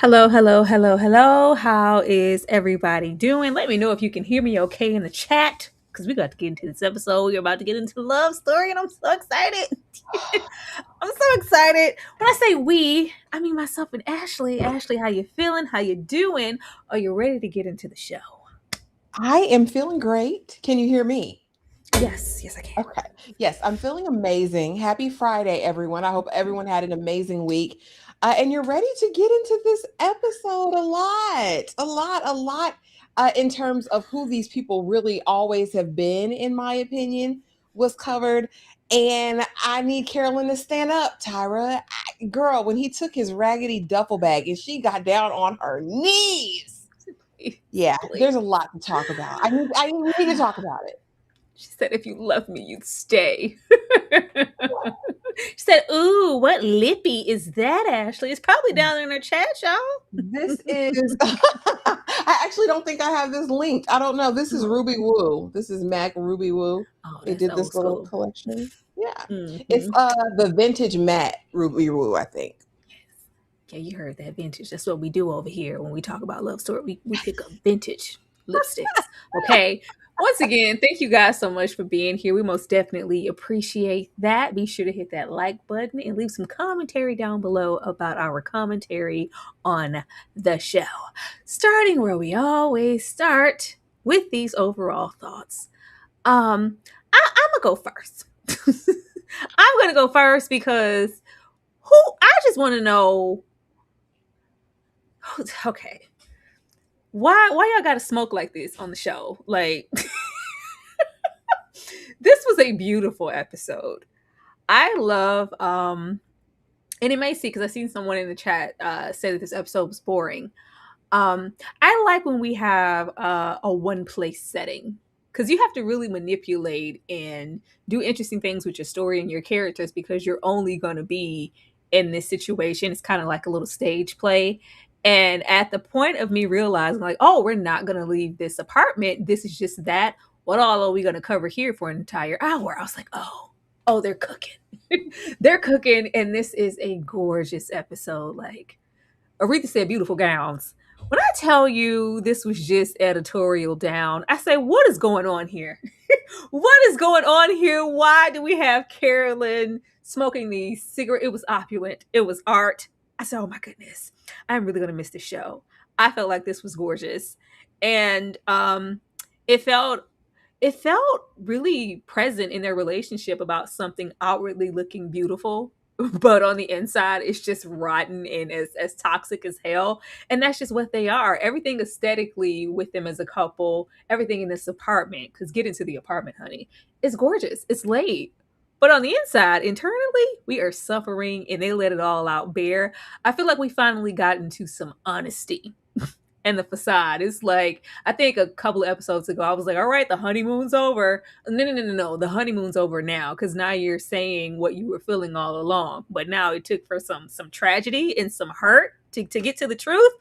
Hello, hello, hello, hello. How is everybody doing? Let me know if you can hear me okay in the chat because we got to get into this episode. We're about to get into the love story, and I'm so excited. I'm so excited. When I say we, I mean myself and Ashley. Ashley, how you feeling? How you doing? Are you ready to get into the show? I am feeling great. Can you hear me? Yes, yes, I can. Okay. Yes, I'm feeling amazing. Happy Friday, everyone. I hope everyone had an amazing week. And you're ready to get into this episode a lot, in terms of who these people really always have been, in my opinion, was covered. And I need Carolyn to stand up, Tyra. Girl, when he took his raggedy duffel bag and she got down on her knees. Please, Yeah, please. there's a lot to talk about. We need to talk about it. She said, if you love me, you'd stay. She said, ooh, what lippy is that, Ashley? It's probably down there in her chat, y'all. This is I actually don't think I have this linked. I don't know. This is Oh, Ruby Woo. This is Mac Ruby Woo. oh, They that's did old this little school. collection. Yeah. It's Hmm. the vintage matte Ruby Woo, I think. Yeah, you heard that vintage. That's what we do over here when we talk about love story. We pick up vintage lipsticks. Okay. Once again, thank you guys so much for being here. We most definitely appreciate that. Be sure to hit that like button and leave some commentary down below about our commentary on the show. Starting where we always start with these overall thoughts. I'm gonna go first. I'm gonna go first because I just want to know. Okay, why y'all gotta smoke like this on the show? Like, this was a beautiful episode. I love and it may see because I seen someone in the chat say that this episode was boring. I like when we have a one place setting because you have to really manipulate and do interesting things with your story and your characters because you're only going to be in this situation. It's kind of like a little stage play. And at the point of me realizing, like, oh, we're not going to leave this apartment, this is just that. What all are we going to cover here for an entire hour? I was like, oh, they're cooking. They're cooking. And this is a gorgeous episode. Like, Aretha said beautiful gowns. When I tell you this was just editorial down, I say, what is going on here? What is going on here? Why do we have Carolyn smoking the cigarette? It was opulent. It was art. I said, oh my goodness, I'm really gonna miss the show. I felt like this was gorgeous. And it felt it felt really present in their relationship about something outwardly looking beautiful but on the inside it's just rotten and as toxic as hell, and that's just what they are. Everything aesthetically with them as a couple, everything in this apartment, because get into the apartment, honey, it's gorgeous, it's laid, but on the inside, internally, we are suffering and they let it all out bare. I feel like we finally got into some honesty and the facade. It's like, I think a couple of episodes ago, I was like, all right, the honeymoon's over. No, no, no, no, no. The honeymoon's over now because now you're saying what you were feeling all along. But now it took for some tragedy and some hurt to get to the truth.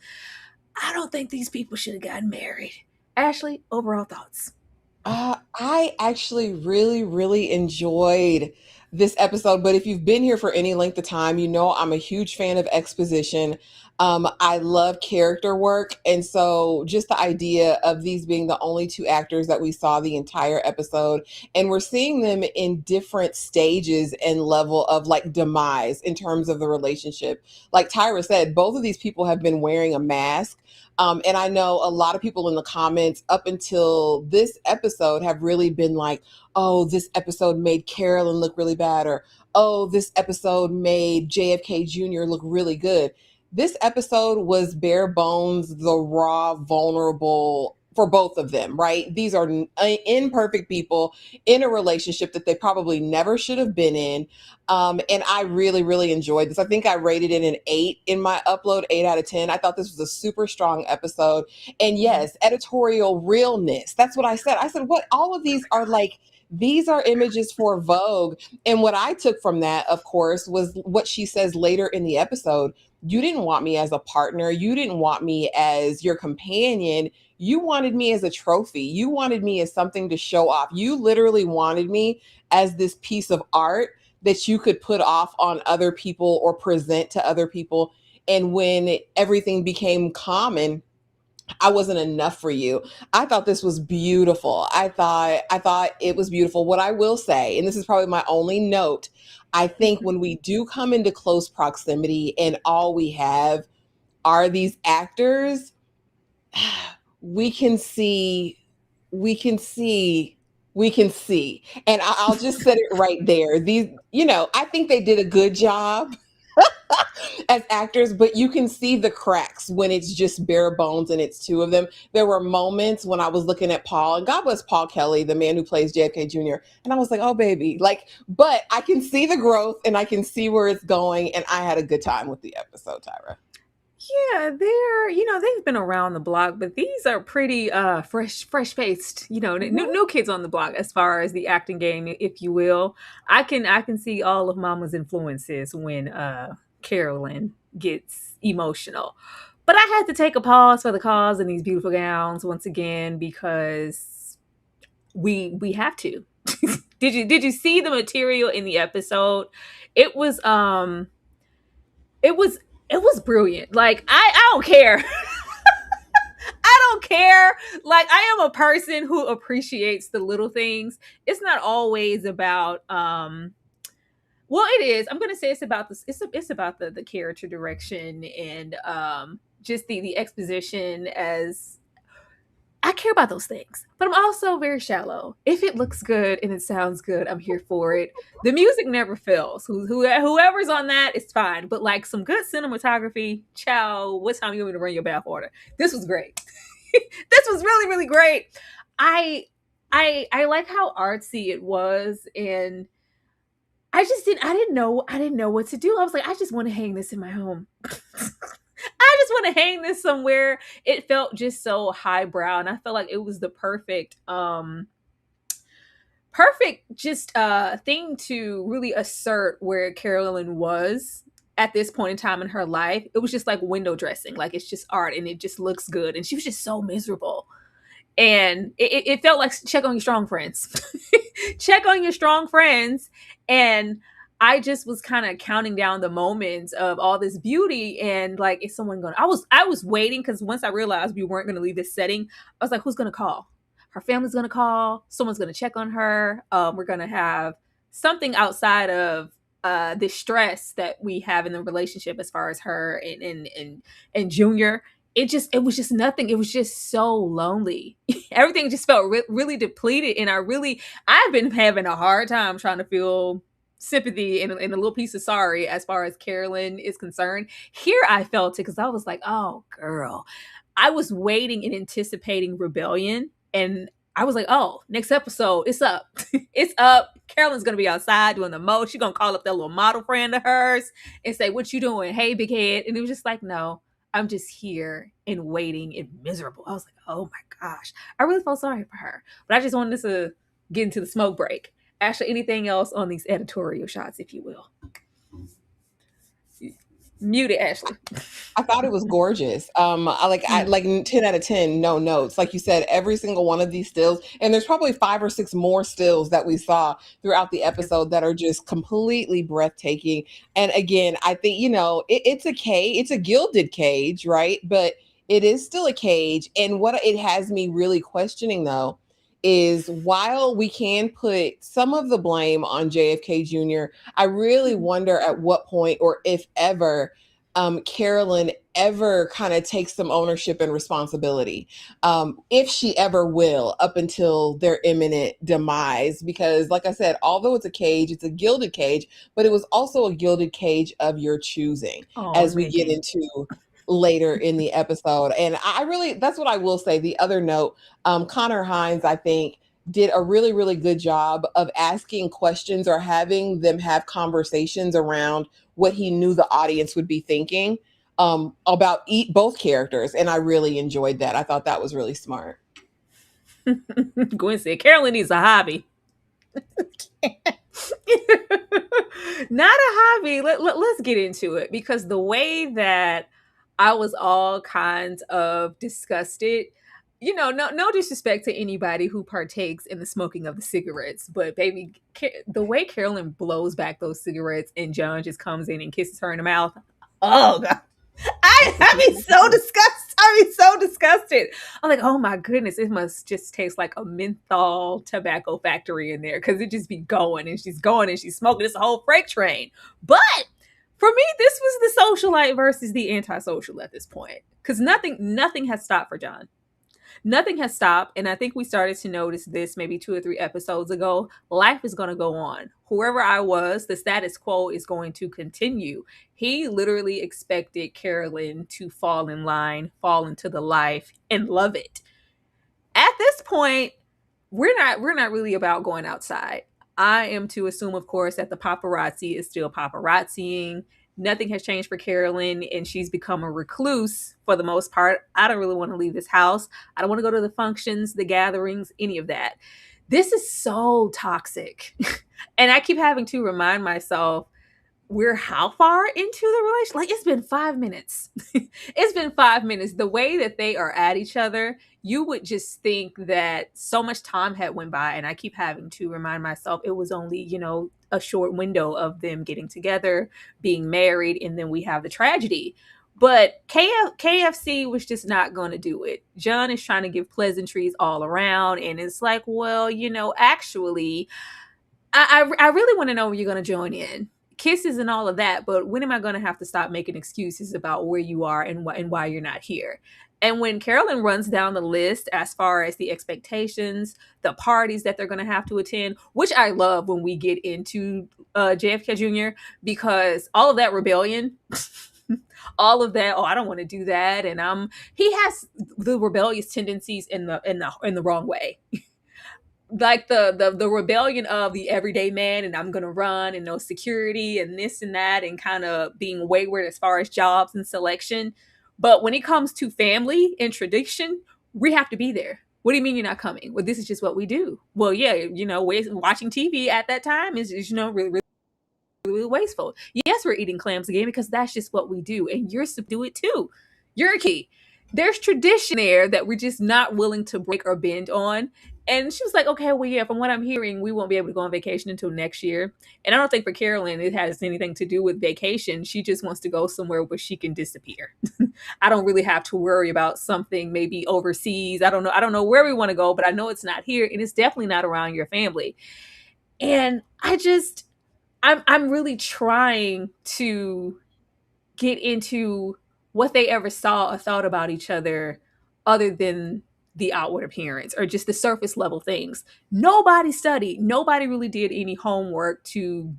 I don't think these people should have gotten married. Ashley, overall thoughts. I actually really enjoyed this episode. But if you've been here for any length of time, you know I'm a huge fan of exposition. I love character work. And so just the idea of these being the only two actors that we saw the entire episode, and we're seeing them in different stages and level of like demise in terms of the relationship. Like Tyra said, both of these people have been wearing a mask. And I know a lot of people in the comments up until this episode have really been like, oh, this episode made Carolyn look really bad, or oh, this episode made JFK Jr. look really good. This episode was bare bones, the raw, vulnerable for both of them, right? These are imperfect people in a relationship that they probably never should have been in. And I really enjoyed this. I think I rated it an 8 in my upload, 8 out of 10. I thought this was a super strong episode. And yes, editorial realness. That's what I said. I said, what? All of these are like, these are images for Vogue. And what I took from that, of course, was what she says later in the episode. You didn't want me as a partner. You didn't want me as your companion. You wanted me as a trophy. You wanted me as something to show off. You literally wanted me as this piece of art that you could put off on other people or present to other people. and when everything became common, I wasn't enough for you. I thought this was beautiful. I thought it was beautiful. What I will say, and this is probably my only note, I think when we do come into close proximity and all we have are these actors, we can see, we can see, we can see. And I'll just set it right there. These, I think they did a good job as actors, but you can see the cracks when it's just bare bones and it's two of them. There were moments when I was looking at Paul, and God bless Paul Kelly, the man who plays JFK Jr., and I was like, oh, baby. Like, but I can see the growth and I can see where it's going, and I had a good time with the episode, Tyra. Yeah, they've been around the block, but these are pretty fresh faced, new kids on the block as far as the acting game, if you will. I can see all of Mama's influences when Carolyn gets emotional. But I had to take a pause for the cause and these beautiful gowns once again because we have to. Did you see the material in the episode? It was it was it was brilliant. Like I don't care. I don't care. Like I am a person who appreciates the little things. It's not always about well it is. I'm going to say it's about this it's about the character direction and just the exposition as I care about those things, but I'm also very shallow. If it looks good and it sounds good, I'm here for it. The music never fails. Whoever's on that, it's fine. But like some good cinematography, ciao. What time you want me to run your bath order? This was great. This was really really great. I I like how artsy it was, and I didn't know what to do. I was like, I just want to hang this in my home. I just want to hang this somewhere. It felt just so highbrow, and I felt like it was the perfect just thing to really assert where Carolyn was at this point in time in her life. It was just like window dressing, like it's just art and it just looks good. And she was just so miserable. And it felt like check on your strong friends. Check on your strong friends. And I just was kind of counting down the moments of all this beauty and like, is someone going to, I was waiting because once I realized we weren't going to leave this setting, I was like, who's going to call? Her family's going to call. Someone's going to check on her. We're going to have something outside of the stress that we have in the relationship as far as her and Junior. It was just nothing. It was just so lonely. Everything just felt really depleted, and I've been having a hard time trying to feel sympathy and a little piece of sorry as far as Carolyn is concerned. Here I felt it because I was like, oh girl. I was waiting and anticipating rebellion, and I was like, oh, next episode, it's up. It's up. Carolyn's gonna be outside doing the most. She's gonna call up that little model friend of hers and say, what you doing? Hey, big head. And it was just like, no, I'm just here and waiting and miserable. I was like, oh my gosh. I really felt sorry for her. But I just wanted to get into the smoke break. Ashley, anything else on these editorial shots, if you will? Mute it, Ashley. I thought it was gorgeous. I Mm. like 10 out of 10, no notes. Like you said, every single one of these stills, and there's probably 5 or 6 more stills that we saw throughout the episode that are just completely breathtaking. And again, I think, it's a cage, it's a gilded cage, right? But it is still a cage. And what it has me really questioning though is while we can put some of the blame on JFK Jr., I really wonder at what point or if ever Carolyn ever kind of takes some ownership and responsibility, if she ever will, up until their imminent demise. Because, like I said, although it's a cage, it's a gilded cage, but it was also a gilded cage of your choosing, Oh, as we get Nikki. into later in the episode. And I really, that's what I will say. The other note, Connor Hines, I think, did a really, really good job of asking questions or having them have conversations around what he knew the audience would be thinking about both characters. And I really enjoyed that. I thought that was really smart. Gwen said, Carolyn needs a hobby. Not a hobby. Let's get into it because the way that I was all kinds of disgusted, no disrespect to anybody who partakes in the smoking of the cigarettes, but baby, the way Carolyn blows back those cigarettes and John just comes in and kisses her in the mouth. Oh god. I'd be so disgusted. I'd be so disgusted. I'm like, oh my goodness, it must just taste like a menthol tobacco factory in there because it just be going and she's going and she's smoking. It's a whole freight train. But for me, this was the socialite versus the antisocial at this point because nothing has stopped for John. Nothing has stopped. And I think we started to notice this maybe 2 or 3 episodes ago. Life is going to go on. Whoever I was, the status quo is going to continue. He literally expected Carolyn to fall in line, fall into the life, and love it. At this point, we're not really about going outside. I am to assume, of course, that the paparazzi is still paparazziing. Nothing has changed for Carolyn, and she's become a recluse for the most part. I don't really want to leave this house. I don't want to go to the functions, the gatherings, any of that. This is so toxic. And I keep having to remind myself, we're how far into the relationship? Like, it's been 5 minutes. It's been 5 minutes. The way that they are at each other, you would just think that so much time had went by. And I keep having to remind myself it was only, a short window of them getting together, being married, and then we have the tragedy. But KFC was just not going to do it. John is trying to give pleasantries all around. And it's like, well, actually, I really want to know when you're going to join in. Kisses and all of that, but when am I going to have to stop making excuses about where you are and why you're not here? And when Carolyn runs down the list as far as the expectations, the parties that they're going to have to attend, which I love when we get into JFK Jr. because all of that rebellion, all of that, oh, I don't want to do that, and he has the rebellious tendencies in the wrong way. Like the rebellion of the everyday man, and I'm gonna run and no security and this and that, and kind of being wayward as far as jobs and selection. But when it comes to family and tradition, we have to be there. What do you mean you're not coming? Well, this is just what we do. Well, yeah, watching TV at that time is really, really, really wasteful. Yes, we're eating clams again because that's just what we do, and you're to do it too. You're a key. There's tradition there that we're just not willing to break or bend on. And she was like, okay, well, yeah, from what I'm hearing, we won't be able to go on vacation until next year. And I don't think for Carolyn it has anything to do with vacation. She just wants to go somewhere where she can disappear. I don't really have to worry about something maybe overseas. I don't know. I don't know where we want to go, but I know it's not here, and it's definitely not around your family. And I'm really trying to get into what they ever saw or thought about each other than the outward appearance or just the surface level things. Nobody studied, nobody really did any homework to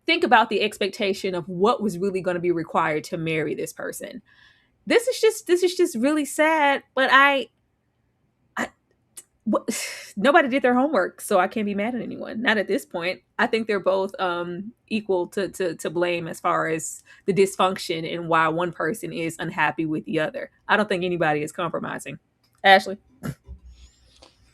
think about the expectation of what was really going to be required to marry this person. This is just really sad, but I nobody did their homework, so I can't be mad at anyone. Not at this point. I think they're both equal to blame as far as the dysfunction and why one person is unhappy with the other. I don't think anybody is compromising. Ashley.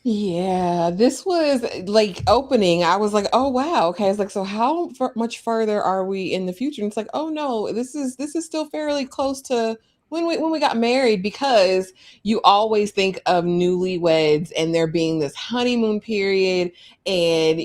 Yeah, this was like opening. I was like, "Oh wow, okay." It's like, so how much further are we in the future? And it's like, "Oh no, this is still fairly close to when we got married," because you always think of newlyweds and there being this honeymoon period, and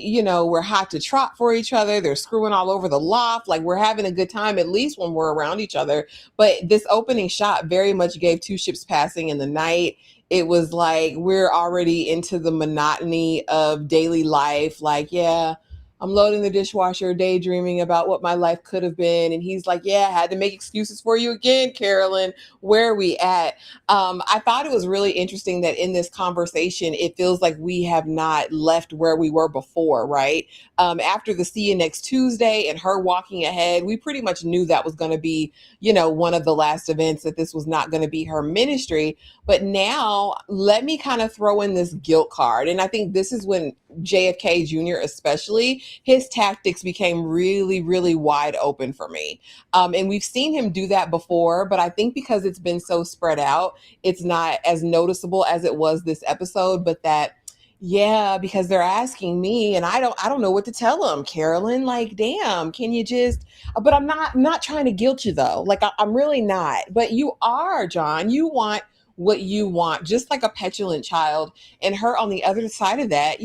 we're hot to trot for each other. They're screwing all over the loft, like we're having a good time at least when we're around each other. But this opening shot very much gave two ships passing in the night. It was like we're already into the monotony of daily life. Like, yeah, I'm loading the dishwasher, daydreaming about what my life could have been. And he's like, yeah, I had to make excuses for you again, Carolyn. Where are we at? I thought it was really interesting that in this conversation, it feels like we have not left where we were before, right? After the see you next Tuesday and her walking ahead, we pretty much knew that was going to be, one of the last events, that this was not going to be her ministry. But now let me kind of throw in this guilt card. And I think this is when JFK Jr., especially, his tactics became really, really wide open for me. And we've seen him do that before, but I think because it's been so spread out, it's not as noticeable as it was this episode. But that, yeah, because they're asking me and I don't know what to tell them, Carolyn. Like, damn, can you just, but I'm not trying to guilt you though. Like I'm really not. But you are, John. You want what you want, just like a petulant child. And her on the other side of that,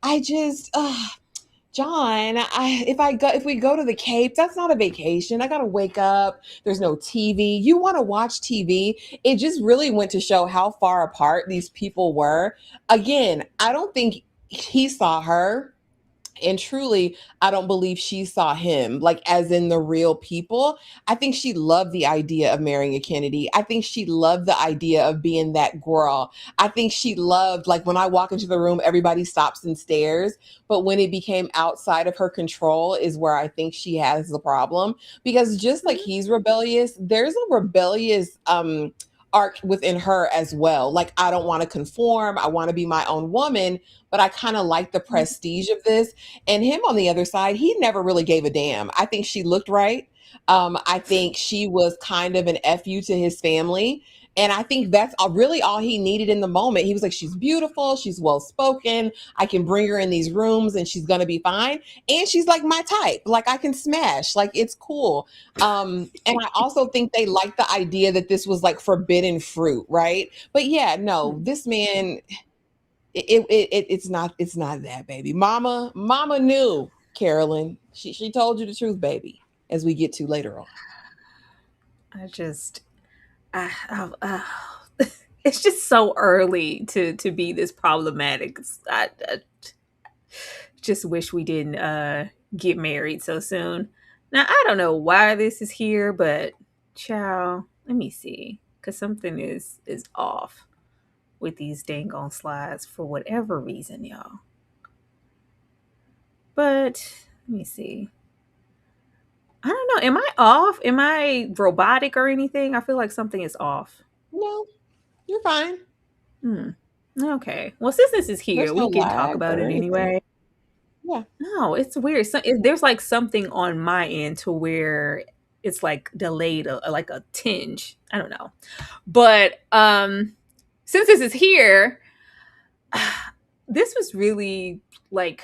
I just John, if we go to the Cape, that's not a vacation. I gotta wake up. There's no TV. You want to watch TV? It just really went to show how far apart these people were. Again, I don't think he saw her. And truly, I don't believe she saw him, like as in the real people. I think she loved the idea of marrying a Kennedy. I think she loved the idea of being that girl. I think she loved, like, when I walk into the room, everybody stops and stares. But when it became outside of her control, is where I think she has the problem. Because just like he's rebellious, there's a rebellious, arc within her as well. Like, I don't want to conform. I want to be my own woman, but I kind of like the prestige of this. And him on the other side, he never really gave a damn. I think she looked right. I think she was kind of an FU to his family. And I think that's really all he needed in the moment. He was like, she's beautiful. She's well spoken. I can bring her in these rooms and she's going to be fine. And she's like my type. Like, I can smash. Like, it's cool. And I also think they like the idea that this was like forbidden fruit, right? But yeah, no, this man, it's not that, baby. Mama knew, Carolyn. She told you the truth, baby, as we get to later on. I just, it's just so early to be this problematic. I just wish we didn't get married so soon. Now I don't know why this is here, but child, let me see, because something is off with these dang on slides for whatever reason, y'all. But let me see. I don't know. Am I off? Am I robotic or anything? I feel like something is off. No, you're fine. Hmm. Okay. Well, since this is here, There's we no can talk lag about or it anything. anyway. Yeah. No, it's weird. There's like something on my end to where it's like delayed, like a tinge. I don't know. But since this is here, this was really like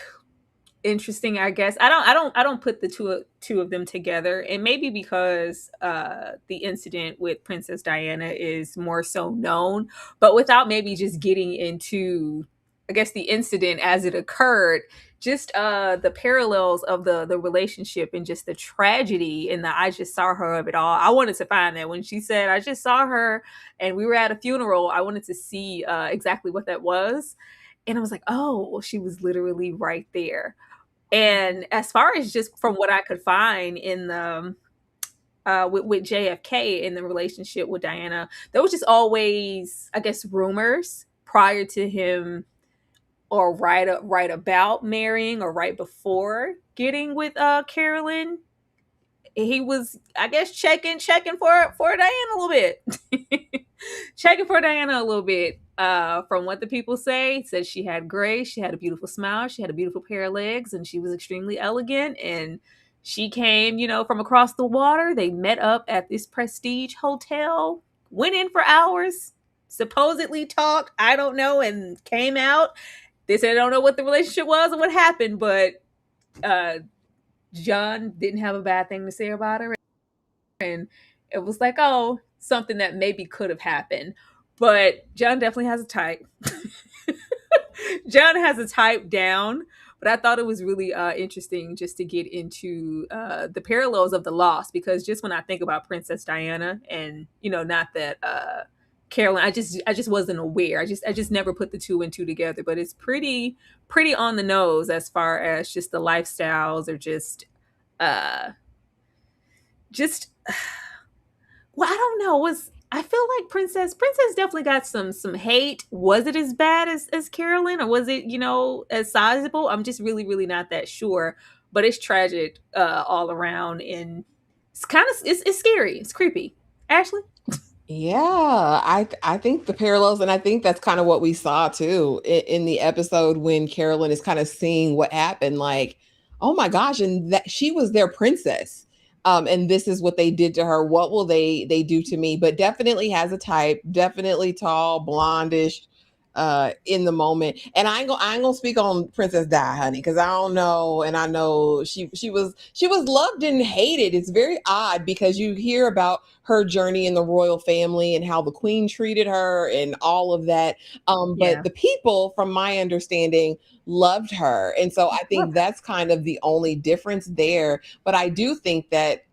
interesting, I guess. I don't put the two of them together, and maybe because the incident with Princess Diana is more so known, but without maybe just getting into, I guess, the incident as it occurred, just the parallels of the relationship and just the tragedy and the I just saw her of it all. I wanted to find that when she said I just saw her and we were at a funeral. I wanted to see exactly what that was, and I was like, oh, well, she was literally right there. And as far as just from what I could find in the with JFK in the relationship with Diana, there was just always, I guess, rumors prior to him or right about marrying or right before getting with Carolyn. He was, I guess, checking for Diana a little bit. Checking for Diana a little bit. From what the people say, said she had grace, she had a beautiful smile, she had a beautiful pair of legs, and she was extremely elegant. And she came, from across the water. They met up at this prestige hotel, went in for hours, supposedly talked, I don't know, and came out. They said I don't know what the relationship was or what happened, but uh, John didn't have a bad thing to say about her. And it was like, oh, something that maybe could have happened. But John definitely has a type. John has a type down. But I thought it was really interesting just to get into the parallels of the loss, because just when I think about Princess Diana, and not that Carolyn, I just wasn't aware. I just never put the two and two together. But it's pretty on the nose as far as just the lifestyles, or uh just well, I don't know. I feel like Princess definitely got some hate. Was it as bad as Carolyn, or was it as sizable? I'm just really not that sure. But it's tragic all around, and it's scary. It's creepy. Ashley. Yeah, I think the parallels, and I think that's kind of what we saw too in the episode when Carolyn is kind of seeing what happened. Like, oh my gosh, and that she was their princess, and this is what they did to her. What will they do to me? But definitely has a type. Definitely tall, blondish. in the moment. And I ain't gonna speak on Princess Di, honey, because I don't know. And I know she was loved and hated. It's very odd because you hear about her journey in the royal family and how the queen treated her and all of that. But Yeah. the people, from my understanding, loved her. And so I Love think that's kind of the only difference there. But I do think that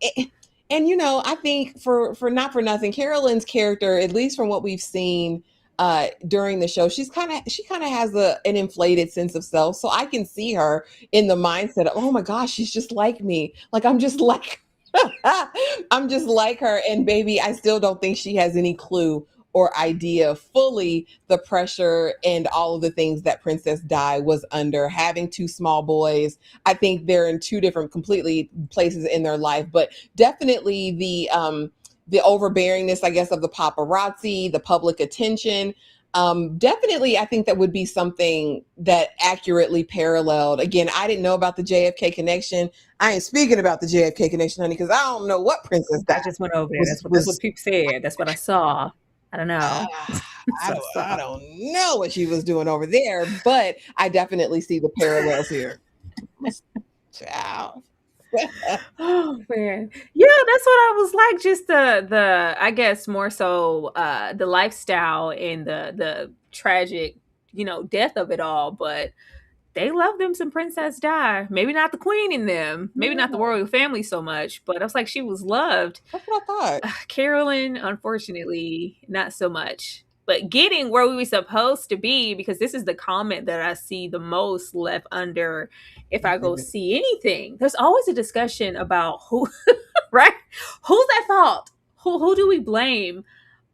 and I think for not for nothing, Carolyn's character, at least from what we've seen during the show, she kind of has an inflated sense of self. So I can see her in the mindset of, oh my gosh, she's just like me. Like I'm just like I'm just like her. And baby, I still don't think she has any clue or idea fully the pressure and all of the things that Princess Di was under. Having two small boys, I think they're in two different completely places in their life, but definitely the overbearingness, I guess, of the paparazzi, the public attention. Definitely, I think that would be something that accurately paralleled. Again, I didn't know about the JFK connection. I ain't speaking about the JFK connection, honey, because I don't know what Princess Di I just went over there. That's what was. people said. That's what I saw. I don't know. That's I what I don't I saw. don't know what she was doing over there, but I definitely see the parallels here. Child. Oh man. Yeah, that's what I was like. Just the I guess more so the lifestyle and the tragic, death of it all. But they love them some Princess Di. Maybe not the queen in them. Maybe not the Yeah, royal family so much. But I was like, she was loved. that's what I thought. Carolyn, unfortunately, not so much. But getting where we were supposed to be, because this is the comment that I see the most left under if I go see anything. There's always a discussion about who, right? Who's at fault? Who do we blame?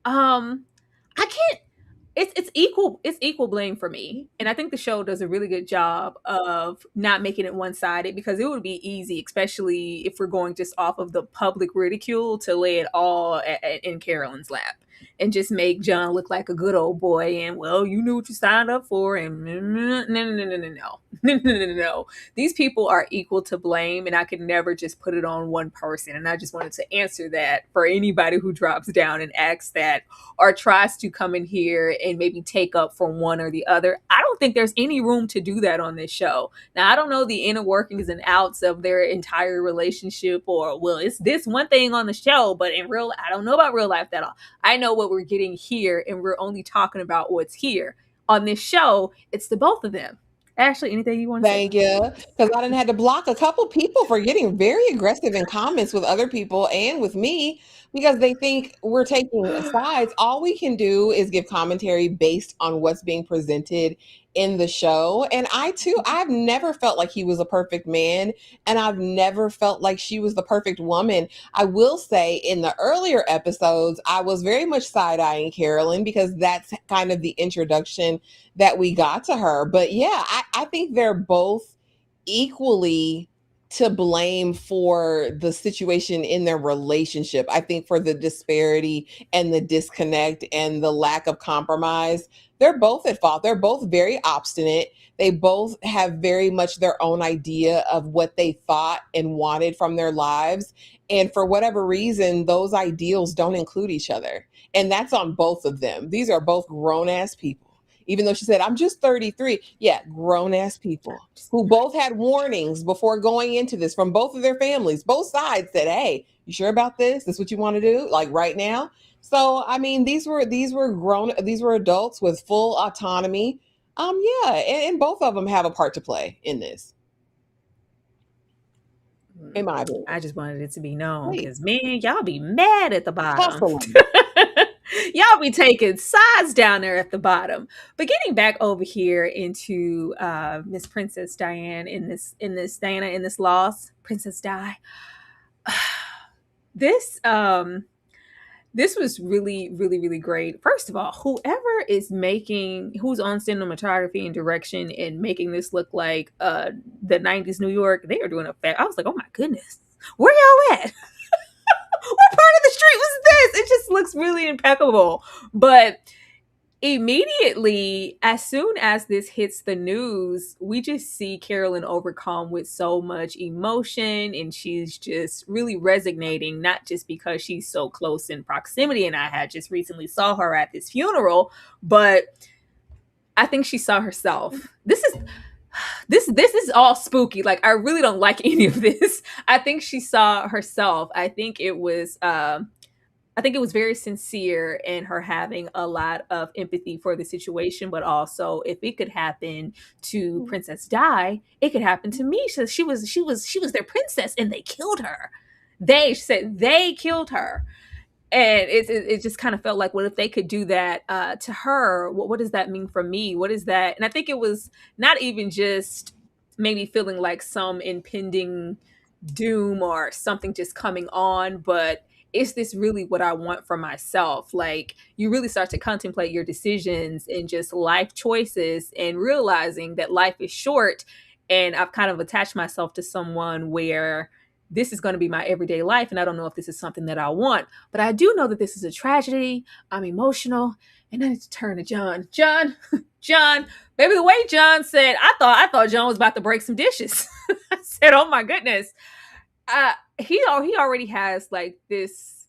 I can't. It's equal blame for me, and I think the show does a really good job of not making it one sided, because it would be easy, especially if we're going just off of the public ridicule, to lay it all in Carolyn's lap and just make John look like a good old boy. And well, you knew what you signed up for, and no, no, no, no, no, no, no, no, no, no, no. These people are equal to blame, and I could never just put it on one person. And I just wanted to answer that for anybody who drops down and asks that or tries to come in here and maybe take up for one or the other. I don't think there's any room to do that on this show. Now, I don't know the inner workings and outs of their entire relationship, or, well, it's this one thing on the show, but in real, I don't know about real life at all. I know what we're getting here, and we're only talking about what's here. On this show, it's the both of them. Ashley, anything you want to say? Thank you. Because I didn't had to block a couple people for getting very aggressive in comments with other people and with me because they think we're taking sides. All we can do is give commentary based on what's being presented in the show. And I too, I've never felt like he was a perfect man, and I've never felt like she was the perfect woman. I will say in the earlier episodes, I was very much side-eyeing Carolyn because that's kind of the introduction that we got to her. But yeah, I think they're both equally to blame for the situation in their relationship. I think for the disparity and the disconnect and the lack of compromise, they're both at fault. They're both very obstinate. They both have very much their own idea of what they thought and wanted from their lives. And for whatever reason, those ideals don't include each other. And that's on both of them. These are both grown ass people, even though she said, I'm just 33. Yeah, grown ass people who both had warnings before going into this from both of their families. Both sides said, hey, you sure about this? This is what you want to do? Like right now? So I mean, these were adults with full autonomy. Yeah, and both of them have a part to play in this, in my opinion. I just wanted it to be known, Please. because, man, y'all be mad at the bottom. Hustling. Y'all be taking sides down there at the bottom. But getting back over here into Miss Princess Diane in this Diana in this loss, Princess Di. This this was really, really, really great. First of all, who's on cinematography and direction and making this look like the 90s New York, they are doing a fact. I was like, oh my goodness, where y'all at? What part of the street was this? It just looks really impeccable. But immediately, as soon as this hits the news, we just see Carolyn overcome with so much emotion, and she's just really resonating, not just because she's so close in proximity, and I had just recently saw her at this funeral, but I think she saw herself. This is all spooky. Like, I really don't like any of this. I think she saw herself. I think it was very sincere in her having a lot of empathy for the situation, but also if it could happen to Princess Di, it could happen to me. She was their princess and they killed her. She said they killed her. And it just kind of felt like, what if they could do that to her? What does that mean for me? What is that? And I think it was not even just maybe feeling like some impending doom or something just coming on, but is this really what I want for myself? Like, you really start to contemplate your decisions and just life choices and realizing that life is short. And I've kind of attached myself to someone where this is going to be my everyday life. And I don't know if this is something that I want, but I do know that this is a tragedy. I'm emotional. And then it's turn to John. John, maybe the way John said, I thought John was about to break some dishes. I said, oh my goodness. He already has like this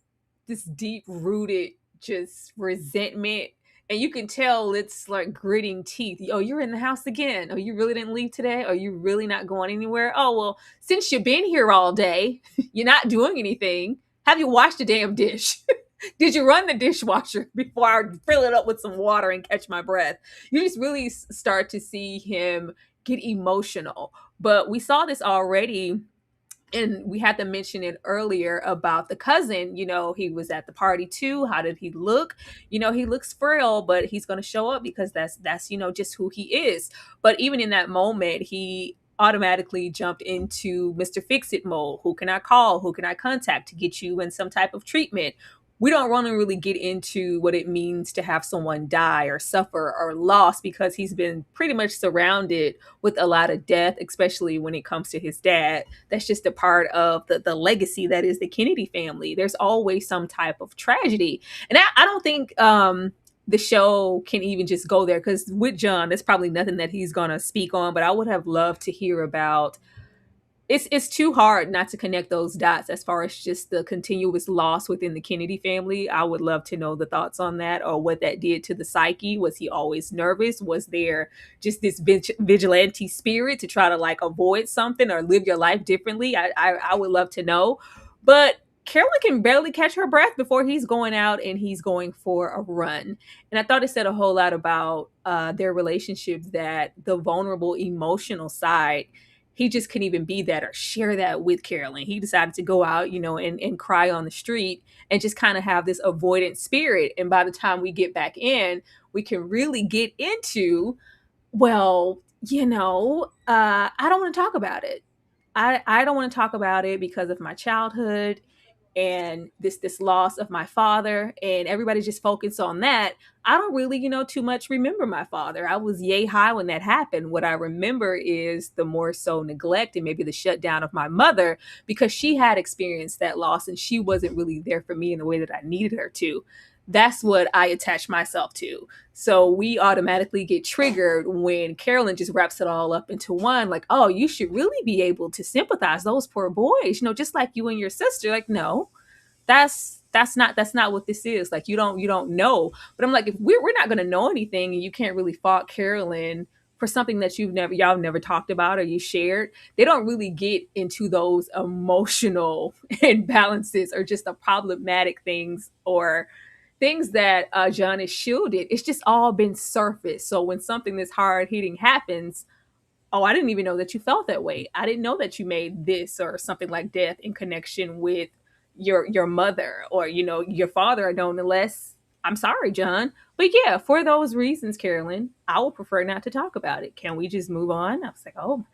deep rooted just resentment, and you can tell it's like gritting teeth. Oh, you're in the house again. Oh, you really didn't leave today? Are you really not going anywhere? Oh, well, since you've been here all day, you're not doing anything. Have you washed a damn dish? Did you run the dishwasher before I fill it up with some water and catch my breath? You just really start to see him get emotional. But we saw this already, and we had to mention it earlier about the cousin. He was at the party too. How did he look? He looks frail, but he's going to show up because that's just who he is. But even in that moment, he automatically jumped into Mr. Fix-It mode. Who can I call? Who can I contact to get you in some type of treatment? We don't want to really get into what it means to have someone die or suffer or loss, because he's been pretty much surrounded with a lot of death, especially when it comes to his dad. That's just a part of the legacy that is the Kennedy family. There's always some type of tragedy. And I don't think the show can even just go there, because with John, there's probably nothing that he's going to speak on, but I would have loved to hear about. It's too hard not to connect those dots as far as just the continuous loss within the Kennedy family. I would love to know the thoughts on that, or what that did to the psyche. Was he always nervous? Was there just this vigilante spirit to try to like avoid something or live your life differently? I would love to know. But Carolyn can barely catch her breath before he's going out and he's going for a run. And I thought it said a whole lot about their relationship, that the vulnerable emotional side, he just couldn't even be that or share that with Carolyn. He decided to go out, and cry on the street and just kind of have this avoidant spirit. And by the time we get back in, we can really get into, well, I don't want to talk about it. I don't want to talk about it because of my childhood and this loss of my father, and everybody just focused on that. I don't really too much remember my father. I was yay high when that happened. What I remember is the more so neglect and maybe the shutdown of my mother, because she had experienced that loss and she wasn't really there for me in the way that I needed her to. That's what I attach myself to. So we automatically get triggered when Carolyn just wraps it all up into one, like, oh, you should really be able to sympathize those poor boys, just like you and your sister. Like, no, that's not what this is. Like, you don't know. But I'm like, if we're not going to know anything, and you can't really fault Carolyn for something that y'all never talked about or you shared, they don't really get into those emotional imbalances or just the problematic things, or things that John is shielded. It's just all been surface. So when something this hard hitting happens, oh, I didn't even know that you felt that way. I didn't know that you made this or something like death in connection with your mother or your father. I don't, unless I'm sorry, John. But yeah, for those reasons, Carolyn, I would prefer not to talk about it. Can we just move on? I was like, oh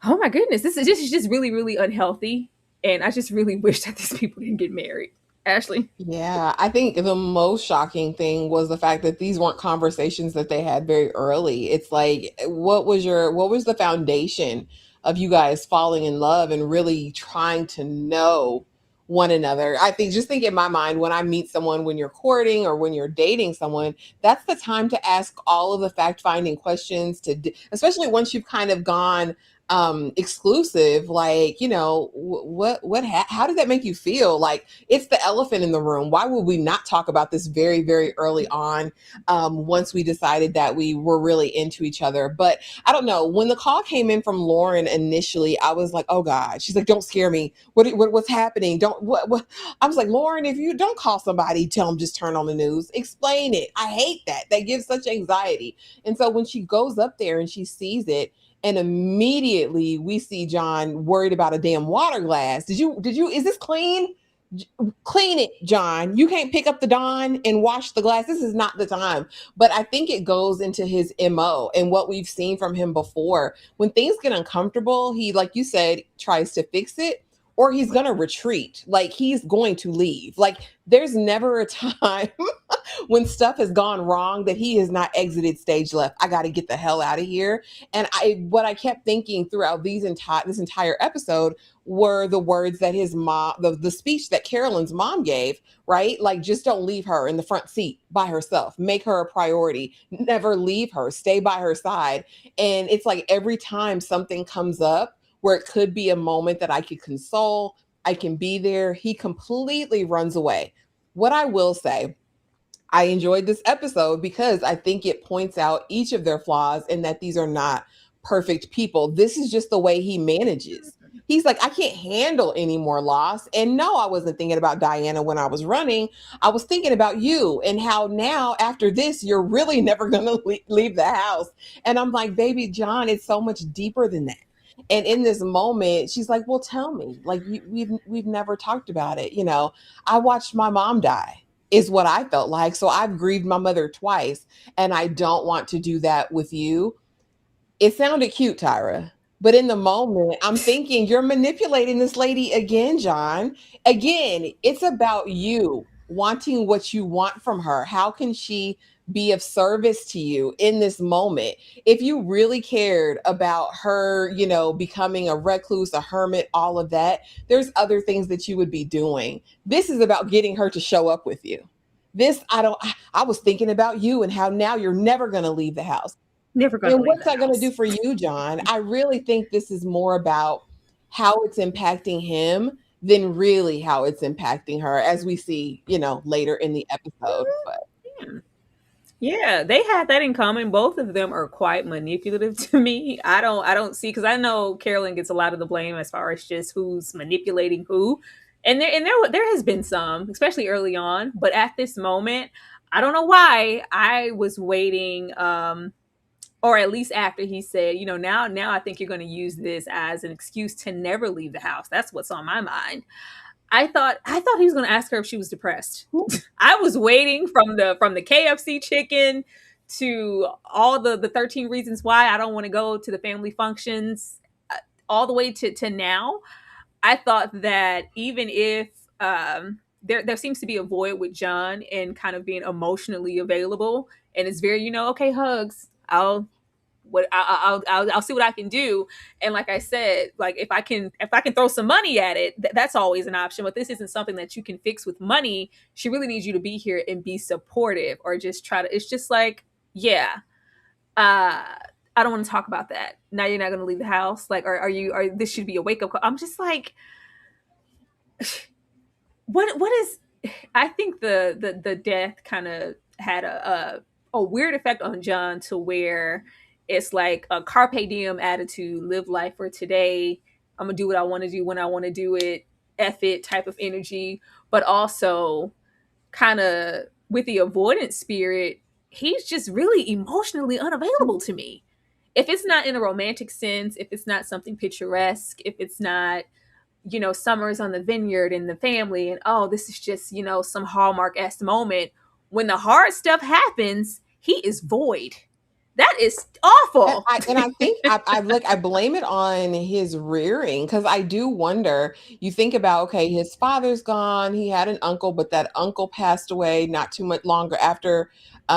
my goodness, this is just really, really unhealthy. And I just really wish that these people didn't get married. Ashley. Yeah, I think the most shocking thing was the fact that these weren't conversations that they had very early. It's like, what was the foundation of you guys falling in love and really trying to know one another? I think, just think in my mind, when I meet someone, when you're courting or when you're dating someone, that's the time to ask all of the fact-finding questions, especially once you've kind of gone exclusive, like, how did that make you feel? Like, it's the elephant in the room. Why would we not talk about this very, very early on, once we decided that we were really into each other? But I don't know, when the call came in from Lauren initially, I was like, oh god. She's like, don't scare me. What's happening? Don't what I was like, Lauren, if you don't call somebody, tell them just turn on the news, explain it. I hate that gives such anxiety. And so when she goes up there and she sees it, and immediately we see John worried about a damn water glass. Is this clean? Clean it, John. You can't pick up the Dawn and wash the glass. This is not the time. But I think it goes into his MO and what we've seen from him before. When things get uncomfortable, he, like you said, tries to fix it, or he's going to retreat. Like, he's going to leave. Like, there's never a time when stuff has gone wrong that he has not exited stage left. I got to get the hell out of here. And what I kept thinking throughout this entire episode were the words that his mom, the speech that Carolyn's mom gave, right? Like, just don't leave her in the front seat by herself. Make her a priority. Never leave her. Stay by her side. And it's like every time something comes up where it could be a moment that I could console, I can be there, he completely runs away. What I will say, I enjoyed this episode because I think it points out each of their flaws and that these are not perfect people. This is just the way he manages. He's like, I can't handle any more loss. And no, I wasn't thinking about Diana when I was running. I was thinking about you and how now, after this, you're really never going to leave the house. And I'm like, baby John, it's so much deeper than that. And in this moment, she's like, well, tell me, like, we've never talked about it. I watched my mom die, is what I felt like. So I've grieved my mother twice, and I don't want to do that with you. It sounded cute, Tyra. But in the moment, I'm thinking, you're manipulating this lady again, John. Again, it's about you wanting what you want from her. How can she be of service to you in this moment? If you really cared about her, becoming a recluse, a hermit, all of that, there's other things that you would be doing. This is about getting her to show up with you. I was thinking about you and how now you're never going to leave the house. Never gonna And leave what's the that going to do house. for you, John? I really think this is more about how it's impacting him than really how it's impacting her, as we see, later in the episode. But Yeah. Yeah, they had that in common. Both of them are quite manipulative to me. I don't see, because I know Carolyn gets a lot of the blame as far as just who's manipulating who. And there has been some, especially early on, but at this moment, I don't know why I was waiting, or at least after he said, now I think you're going to use this as an excuse to never leave the house. That's what's on my mind. I thought he was going to ask her if she was depressed. I was waiting from the KFC chicken to all the 13 reasons why I don't want to go to the family functions, all the way to now. I thought that even if, there seems to be a void with John and kind of being emotionally available, and it's very, okay, hugs. I'll see what I can do. And like I said, like, if I can throw some money at it, that's always an option. But this isn't something that you can fix with money. She really needs you to be here and be supportive, or just try to. It's just like, yeah, uh, I don't want to talk about that. Now you're not going to leave the house. Like, are you? Are this should be a wake up call? I'm just like, what is? I think the death kind of had a weird effect on John, to where it's like a carpe diem attitude, live life for today. I'm gonna do what I want to do when I want to do it, F it type of energy, but also kind of with the avoidance spirit. He's just really emotionally unavailable to me. If it's not in a romantic sense, if it's not something picturesque, if it's not, summers on the vineyard and the family, and oh, this is just, some Hallmark-esque moment. When the hard stuff happens, he is void. That is and awful. I think I blame it on his rearing, because I do wonder. You think about, okay, his father's gone. He had an uncle, but that uncle passed away not too much longer after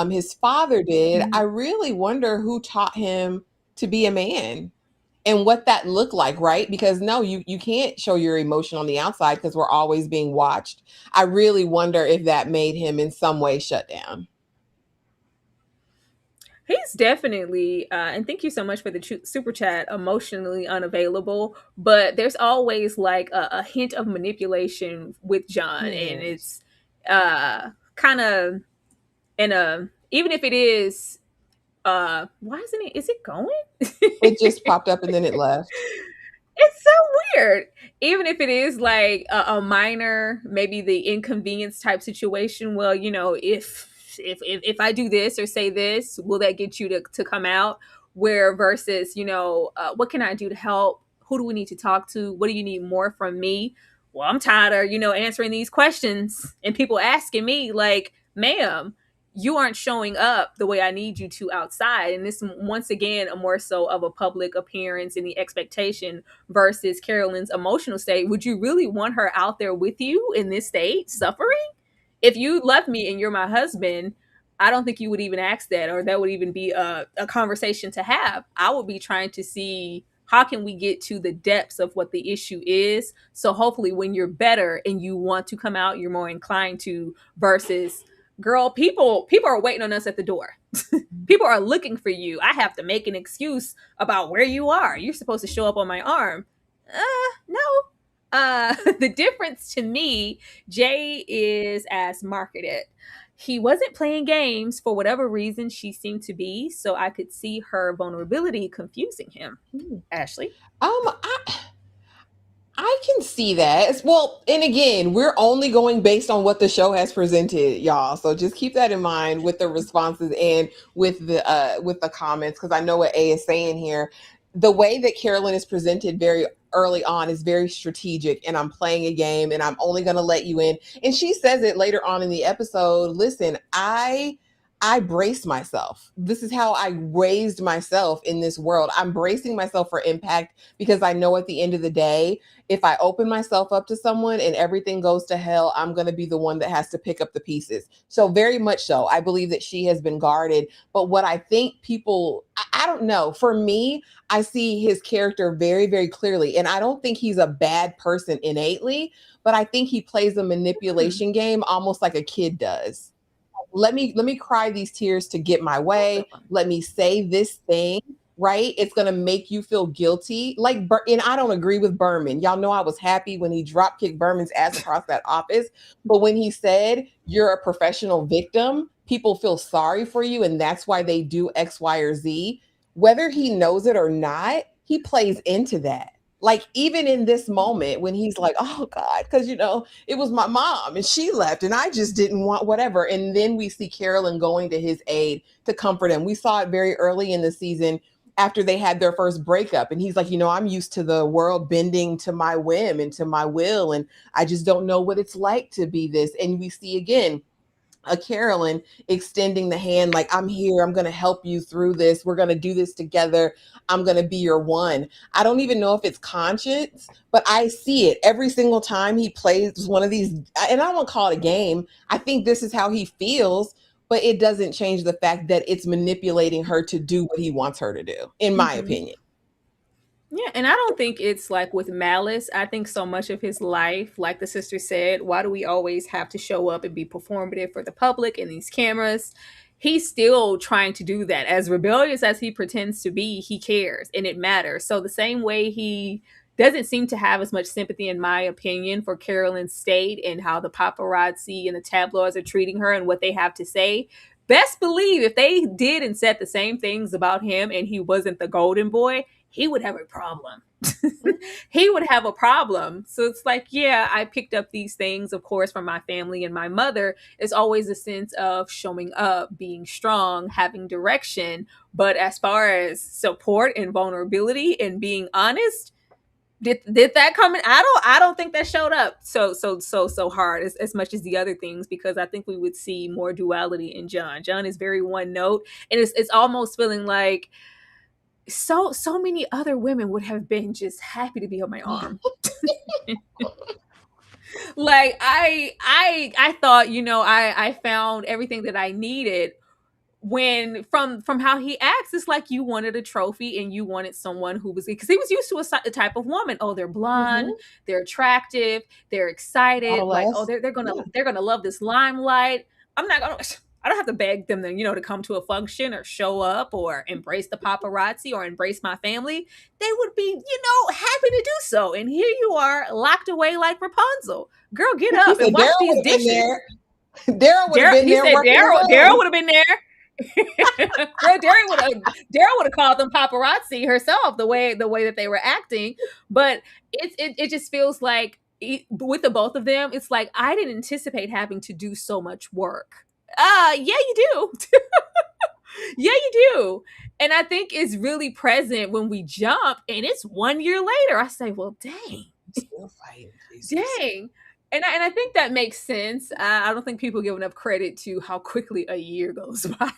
his father did. I really wonder who taught him to be a man and what that looked like, right? Because no, you can't show your emotion on the outside because we're always being watched. I really wonder if that made him in some way shut down. He's definitely, and thank you so much for the super chat, emotionally unavailable. But there's always like a hint of manipulation with John, and Yes. it's kind of in a, even if it is, why isn't it? Is it going? It just popped up and then it left. It's so weird. Even if it is like a minor, maybe the inconvenience type situation. Well, if I do this or say this, will that get you to come out? Where versus, what can I do to help? Who do we need to talk to? What do you need more from me? Well, I'm tired of answering these questions and people asking me like, ma'am, you aren't showing up the way I need you to outside. And this, once again, a more so of a public appearance and the expectation versus Carolyn's emotional state. Would you really want her out there with you in this state suffering? If you left me and you're my husband, I don't think you would even ask that, or that would even be a conversation to have. I would be trying to see how can we get to the depths of what the issue is. So hopefully when you're better and you want to come out, you're more inclined to, versus, girl, people are waiting on us at the door. People are looking for you. I have to make an excuse about where you are. You're supposed to show up on my arm. No. The difference to me, Jay is as marketed. He wasn't playing games for whatever reason she seemed to be, so I could see her vulnerability confusing him. Ashley? I can see that. Well, and again, we're only going based on what the show has presented, y'all. So just keep that in mind with the responses and with the comments, because I know what A is saying here. The way that Carolyn is presented very early on is very strategic, and I'm playing a game and I'm only going to let you in. And she says it later on in the episode. Listen, I brace myself. This is how I raised myself in this world. I'm bracing myself for impact because I know at the end of the day, if I open myself up to someone and everything goes to hell, I'm going to be the one that has to pick up the pieces. So, very much so, I believe that she has been guarded. But what I think people, I don't know, for me, I see his character very, very clearly. And I don't think he's a bad person innately, but I think he plays a Hmm. manipulation game almost like a kid does. Let me cry these tears to get my That's way. so fun. Let me say this thing, right? It's going to make you feel guilty. Like, and I don't agree with Berman. Y'all know I was happy when he drop kicked Berman's ass across that office. But when he said you're a professional victim, people feel sorry for you. And that's why they do X, Y, or Z. Whether he knows it or not, he plays into that. Like, even in this moment when he's like, oh God, because, it was my mom and she left and I just didn't want whatever. And then we see Carolyn going to his aid to comfort him. We saw it very early in the season after they had their first breakup. And he's like, I'm used to the world bending to my whim and to my will. And I just don't know what it's like to be this. And we see again a Carolyn extending the hand, like, I'm here, I'm going to help you through this, we're going to do this together, I'm going to be your one. I don't even know if it's conscious, but I see it every single time he plays one of these, and I won't call it a game. I think this is how he feels, but it doesn't change the fact that it's manipulating her to do what he wants her to do, in my Hmm. opinion. Yeah, and I don't think it's like with malice. I think so much of his life, like the sister said, why do we always have to show up and be performative for the public and these cameras? He's still trying to do that. As rebellious as he pretends to be, he cares and it matters. So the same way he doesn't seem to have as much sympathy, in my opinion, for Carolyn's state and how the paparazzi and the tabloids are treating her and what they have to say. Best believe if they did and said the same things about him and he wasn't the golden boy, he would have a problem. He would have a problem. So it's like, yeah, I picked up these things, of course, from my family and my mother. It's always a sense of showing up, being strong, having direction. But as far as support and vulnerability and being honest, did that come in? I don't think that showed up so hard as much as the other things, because I think we would see more duality in John. John is very one note, and it's almost feeling like so many other women would have been just happy to be on my arm. Like I thought, I found everything that I needed. When from how he acts, it's like you wanted a trophy and you wanted someone who was, because he was used to a type of woman. Oh, they're blonde, Mm-hmm. they're attractive, they're excited, Model like, oh, S. they're gonna Yeah. they're gonna love this limelight. I'm not gonna I don't have to beg them to, to come to a function or show up or embrace the paparazzi or embrace my family. They would be, happy to do so. And here you are, locked away like Rapunzel. Girl, get He up said and wash Daryl would these have been dishes. there. Daryl would have been He there said working Daryl alone. would have been there. Girl, Daryl would have called them paparazzi herself, the way that they were acting. But it just feels like with the both of them, it's like I didn't anticipate having to do so much work. Yeah, you do. Yeah, you do. And I think it's really present when we jump and it's 1 year later. I say, well, dang. Still fighting, Jesus. Dang. And I think that makes sense. I don't think people give enough credit to how quickly a year goes by.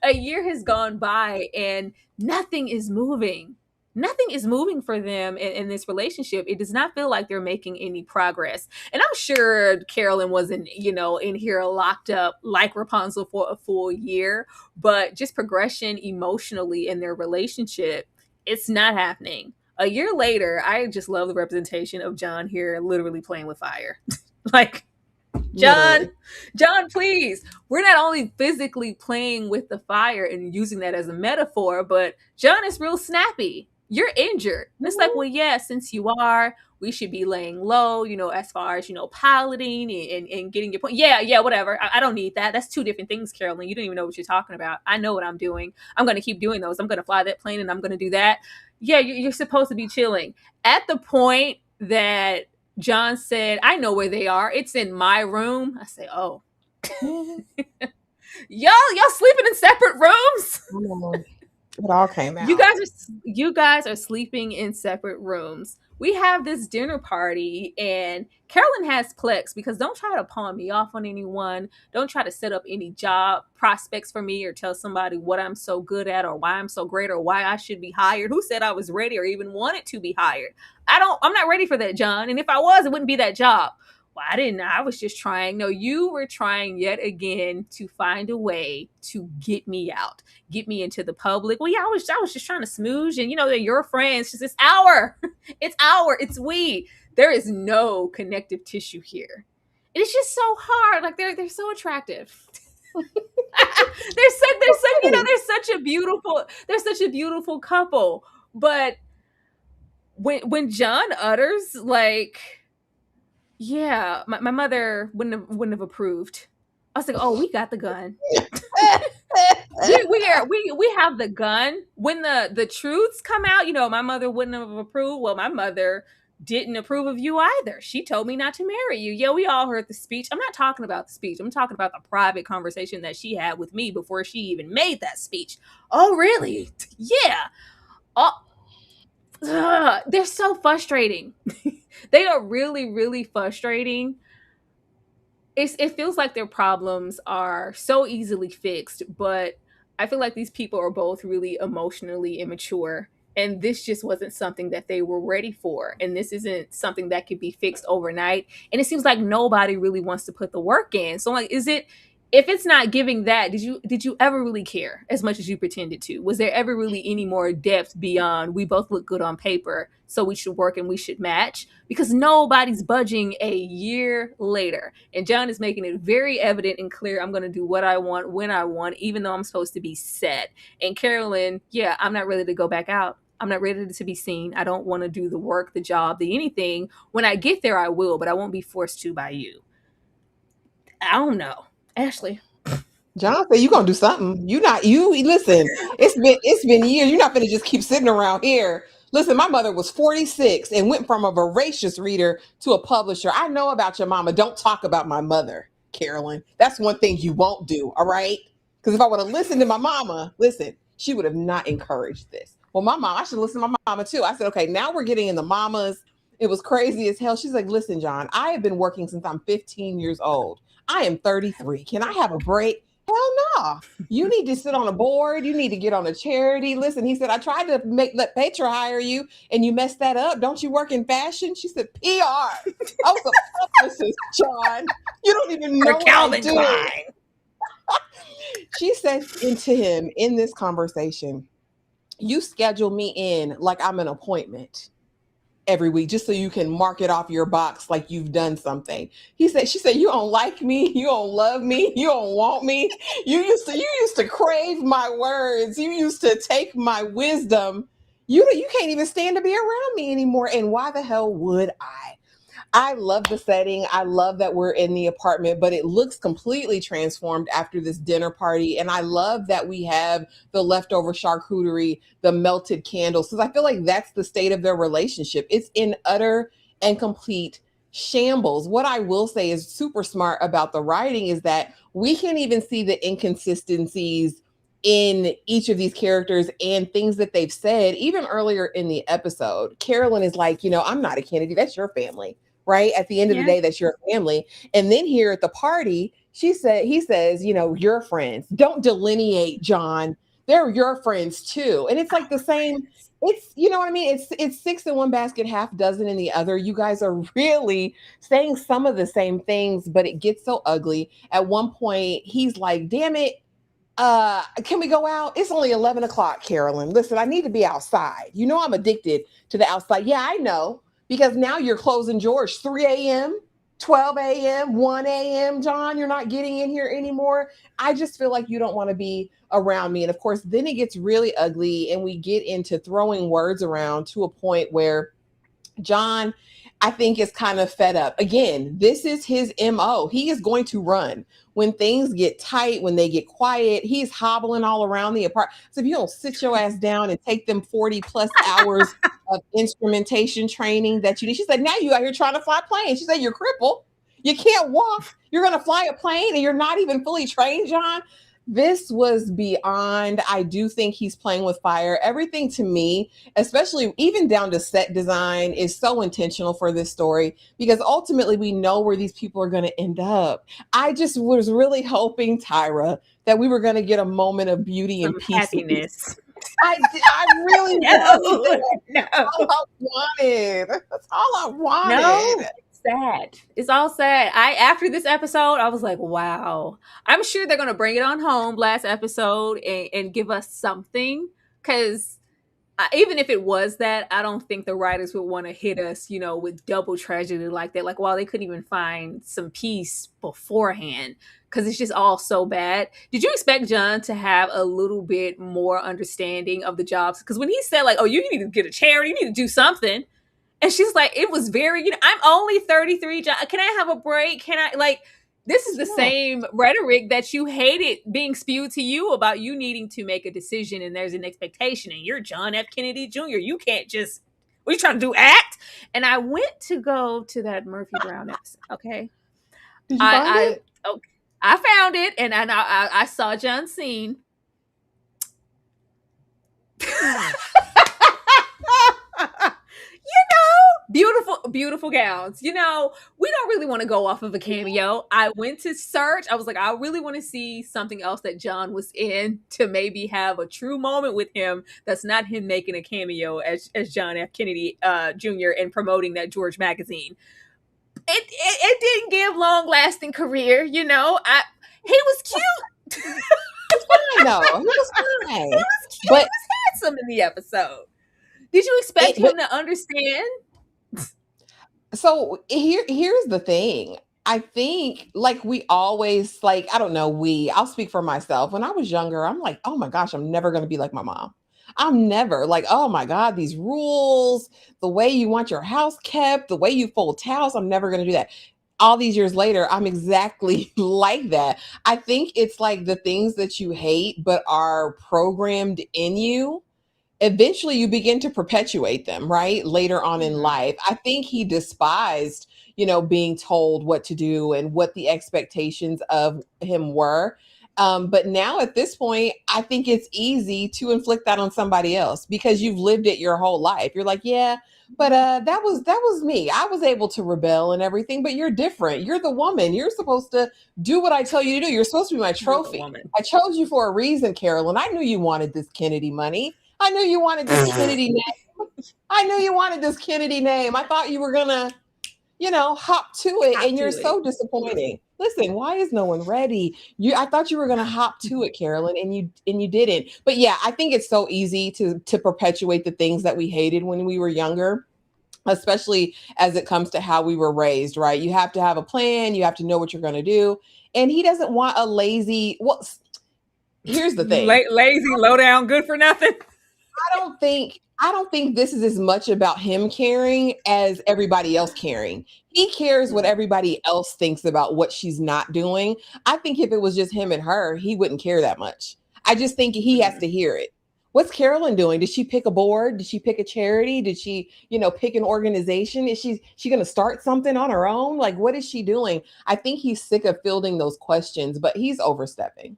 A year has gone by and nothing is moving. Nothing is moving for them in this relationship. It does not feel like they're making any progress. And I'm sure Carolyn wasn't, in here locked up like Rapunzel for a full year, but just progression emotionally in their relationship, it's not happening. A year later, I just love the representation of John here literally playing with fire. Like, John, Literally. John, please. We're not only physically playing with the fire and using that as a metaphor, but John is real snappy. You're injured. And it's like, well, yeah, since you are, we should be laying low, as far as, piloting and getting your point. Yeah, whatever. I don't need that. That's two different things, Carolyn. You don't even know what you're talking about. I know what I'm doing. I'm going to keep doing those. I'm going to fly that plane and I'm going to do that. Yeah, you're supposed to be chilling. At the point that John said, I know where they are. It's in my room. I say, oh. Y'all sleeping in separate rooms? It all came You out. guys are sleeping in separate rooms. We have this dinner party and Carolyn has Plex because don't try to pawn me off on anyone. Don't try to set up any job prospects for me or tell somebody what I'm so good at or why I'm so great or why I should be hired. Who said I was ready or even wanted to be hired? I'm not ready for that, John. And if I was, it wouldn't be that job. Well, I was just trying. No, you were trying yet again to find a way to get me out, get me into the public. Well, yeah, I was just trying to smooch, and they're your friends. It's it's we. There is no connective tissue here. It's just so hard. Like they're so attractive. They're such a beautiful couple. But when John utters like, yeah, my mother wouldn't have approved. I was like, oh, we got the gun. We have the gun. When the truths come out, my mother wouldn't have approved. Well, my mother didn't approve of you either. She told me not to marry you. Yeah, we all heard the speech. I'm not talking about the speech. I'm talking about the private conversation that she had with me before she even made that speech. Oh, really? Yeah. Oh, they're so frustrating. They are really, really frustrating. It feels like their problems are so easily fixed, but I feel like these people are both really emotionally immature. And this just wasn't something that they were ready for. And this isn't something that could be fixed overnight. And it seems like nobody really wants to put the work in. So, like, if it's not giving that, did you ever really care as much as you pretended to? Was there ever really any more depth beyond we both look good on paper, so we should work and we should match? Because nobody's budging a year later. And John is making it very evident and clear, I'm going to do what I want when I want, even though I'm supposed to be set. And Carolyn, yeah, I'm not ready to go back out. I'm not ready to be seen. I don't want to do the work, the job, the anything. When I get there, I will, but I won't be forced to by you. I don't know. Ashley. John said, "You gonna do something? You listen. It's been years. You're not gonna just keep sitting around here. Listen, my mother was 46 and went from a voracious reader to a publisher. I know about your mama. Don't talk about my mother, Carolyn. That's one thing you won't do. All right? Because if I would have listened to my mama, she would have not encouraged this. Well, my mom, I should listen to my mama too. I said, okay, now we're getting in the mamas. It was crazy as hell. She's like, listen, John, I have been working since I'm 15 years old. I am 33. Can I have a break? Hell no. You need to sit on a board. You need to get on a charity. Listen, he said, I tried to let Petra hire you and you messed that up. Don't you work in fashion? She said, PR. I was a publicist, John. You don't even know what I do. Klein. She said to him in this conversation, you schedule me in like I'm an appointment. every week just so you can mark it off your box like you've done something. She said, you don't like me, you don't love me, you don't want me. You used to crave my words. You used to take my wisdom. You can't even stand to be around me anymore. And why the hell would I? I love the setting. I love that we're in the apartment, but it looks completely transformed after this dinner party. And I love that we have the leftover charcuterie, the melted candles, because I feel like that's the state of their relationship. It's in utter and complete shambles. What I will say is super smart about the writing is that we can even see the inconsistencies in each of these characters and things that they've said even earlier in the episode. Carolyn is like, I'm not a Kennedy, that's your family, right? At the end of the Yeah. day, that's your family. And then here at the party, he says, your friends. Don't delineate, John. They're your friends too. And it's like the same. It's, you know what I mean? It's six in one basket, half dozen in the other. You guys are really saying some of the same things, but it gets so ugly. At one point, he's like, damn it, can we go out? It's only 11 o'clock, Carolyn. Listen, I need to be outside. I'm addicted to the outside. Yeah, I know, because now you're closing George 3 a.m., 12 a.m., 1 a.m. John, you're not getting in here anymore. I just feel like you don't want to be around me. And of course, then it gets really ugly and we get into throwing words around to a point where John, I think, is kind of fed up. Again, this is his MO. He is going to run. When things get tight, when they get quiet, he's hobbling all around the apartment. So if you don't sit your ass down and take them 40 plus hours of instrumentation training that you need, she said, now you out here trying to fly planes. She said, you're crippled. You can't walk. You're going to fly a plane and you're not even fully trained, John. This was beyond. I do think he's playing with fire. Everything to me, especially even down to set design, is so intentional for this story because ultimately we know where these people are going to end up. I just was really hoping, Tyra, that we were going to get a moment of beauty and Some peace. happiness. I really No, wanted that. no, That's all I wanted. That's all I no. wanted. It's sad. It's all sad. After this episode, I was like, wow. I'm sure they're gonna bring it on home last episode and give us something. Because even if it was that, I don't think the writers would want to hit us, with double tragedy like that. Like, while they couldn't even find some peace beforehand, because it's just all so bad. Did you expect John to have a little bit more understanding of the jobs? Because when he said, like, oh, you need to get a chair, you need to do something. And she's like, it was very, I'm only 33. John, can I have a break? Can I, like, this is the same rhetoric that you hated being spewed to you about you needing to make a decision and there's an expectation and you're John F. Kennedy Jr. You can't just, what are you trying to do, act? And I went to go to that Murphy Brown episode, okay? Did you find it? Okay, I found it and I saw John's scene. Beautiful gowns. We don't really want to go off of a cameo. I went to search. I was like, I really want to see something else that John was in to maybe have a true moment with him that's not him making a cameo as John F. Kennedy Jr. and promoting that George magazine. It didn't give long lasting career. He was cute. I know. He was fine. He was cute. But he was handsome in the episode. Did you expect him to understand? So here's the thing. I think, like, we always, like, I don't know, I'll speak for myself. When I was younger, I'm like, oh my gosh, I'm never going to be like my mom. I'm never like, oh my God, these rules, the way you want your house kept, the way you fold towels, I'm never going to do that. All these years later, I'm exactly like that. I think it's like the things that you hate but are programmed in you, eventually you begin to perpetuate them, right? Later on in life. I think he despised, being told what to do and what the expectations of him were. But now at this point, I think it's easy to inflict that on somebody else because you've lived it your whole life. You're like, yeah, but that was me. I was able to rebel and everything, but you're different. You're the woman. You're supposed to do what I tell you to do. You're supposed to be my trophy. I chose you for a reason, Carolyn. I knew you wanted this Kennedy money. I knew you wanted this Kennedy name. I knew you wanted this Kennedy name. I thought you were gonna, hop to it, and you're so disappointing. Listen, why is no one ready? I thought you were gonna hop to it, Carolyn, and you didn't. But yeah, I think it's so easy to perpetuate the things that we hated when we were younger. especially as it comes to how we were raised, right? You have to have a plan, you have to know what you're going to do. And he doesn't want a lazy, well, here's the thing. Lazy, low down, good for nothing. I don't think this is as much about him caring as everybody else caring. He cares what everybody else thinks about what she's not doing. I think if it was just him and her, he wouldn't care that much. I just think he has to hear it. What's Carolyn doing? Did she pick a board? Did she pick a charity? Did she, pick an organization? Is she going to start something on her own? Like, what is she doing? I think he's sick of fielding those questions, but he's overstepping.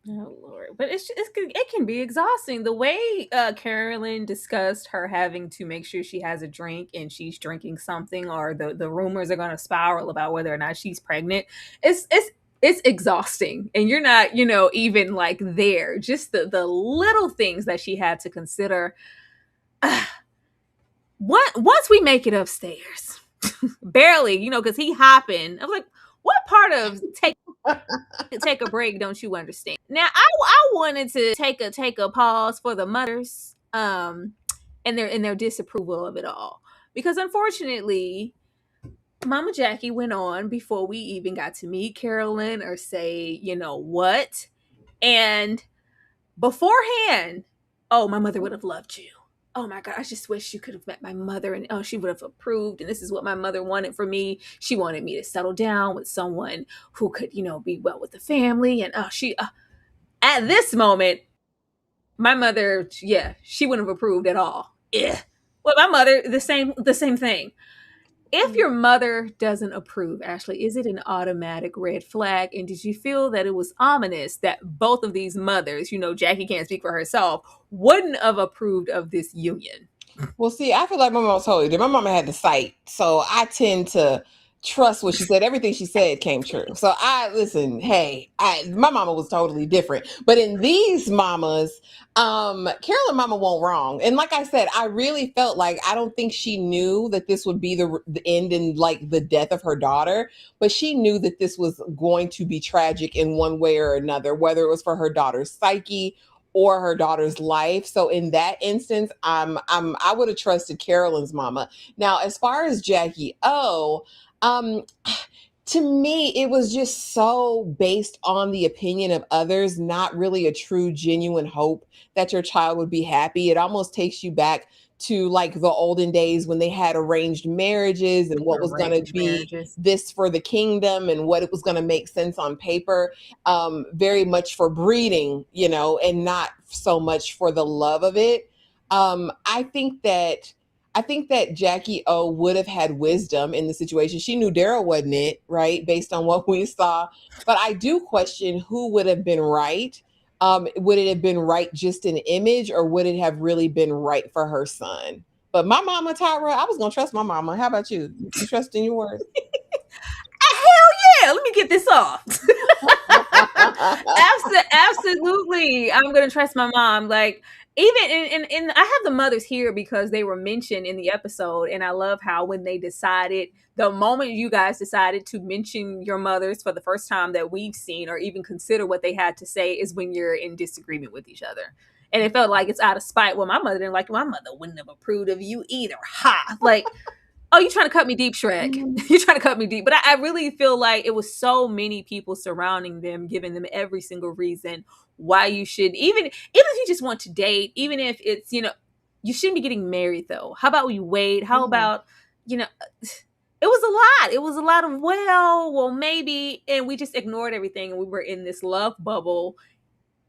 Oh Lord, but it can be exhausting. The way Carolyn discussed her having to make sure she has a drink and she's drinking something, or the rumors are going to spiral about whether or not she's pregnant. It's exhausting, and you're not even like there. Just the little things that she had to consider. Once we make it upstairs, barely, because he hopping. I was like, what part of take a break don't you understand? Now I wanted to take a pause for the mothers, and their disapproval of it all, because unfortunately Mama Jackie went on before we even got to meet Carolyn or say what. And beforehand, oh, my mother would have loved you. Oh my God, I just wish you could have met my mother, and oh, she would have approved. And this is what my mother wanted for me. She wanted me to settle down with someone who could, be well with the family. And at this moment, my mother, yeah, she wouldn't have approved at all. Yeah. Well, my mother, the same thing. If your mother doesn't approve, Ashley, is it an automatic red flag? And did you feel that it was ominous that both of these mothers, Jackie can't speak for herself, wouldn't have approved of this union? Well, see, I feel like my mom told you that my mama had the sight, so I tend to trust what she said. Everything she said came true. So I listen. Hey, my mama was totally different, but in these mamas, Carolyn mama won't wrong. And like I said, I really felt like I don't think she knew that this would be the end and like the death of her daughter, but she knew that this was going to be tragic in one way or another, whether it was for her daughter's psyche or her daughter's life. So in that instance, I would have trusted Carolyn's mama. Now, as far as Jackie O, um, to me, it was just so based on the opinion of others, not really a true, genuine hope that your child would be happy. It almost takes you back to like the olden days when they had arranged marriages and what was going to Arranged be marriages. this for the kingdom and what it was going to make sense on paper, very much for breeding, and not so much for the love of it. I think that Jackie O would have had wisdom in the situation. She knew Daryl wasn't it, right? Based on what we saw. But I do question who would have been right. Would it have been right just in image, or would it have really been right for her son? But my mama, Tyra, I was going to trust my mama. How about you? You trust in yours? Hell yeah, let me get this off. Absolutely, I'm gonna trust my mom. Like, even in I have the mothers here because they were mentioned in the episode, and I love how when they decided, the moment you guys decided to mention your mothers for the first time that we've seen, or even consider what they had to say, is when you're in disagreement with each other. And it felt like it's out of spite. Well, my mother didn't like you. My mother wouldn't have approved of you either. Ha! Like, oh, you trying to cut me deep, Shrek? You're trying to cut me deep. But I really feel like it was so many people surrounding them, giving them every single reason why you should, even if you just want to date, even if it's you shouldn't be getting married though. How about we wait? How about you know? It was a lot. It was a lot of well, maybe, and we just ignored everything, and we were in this love bubble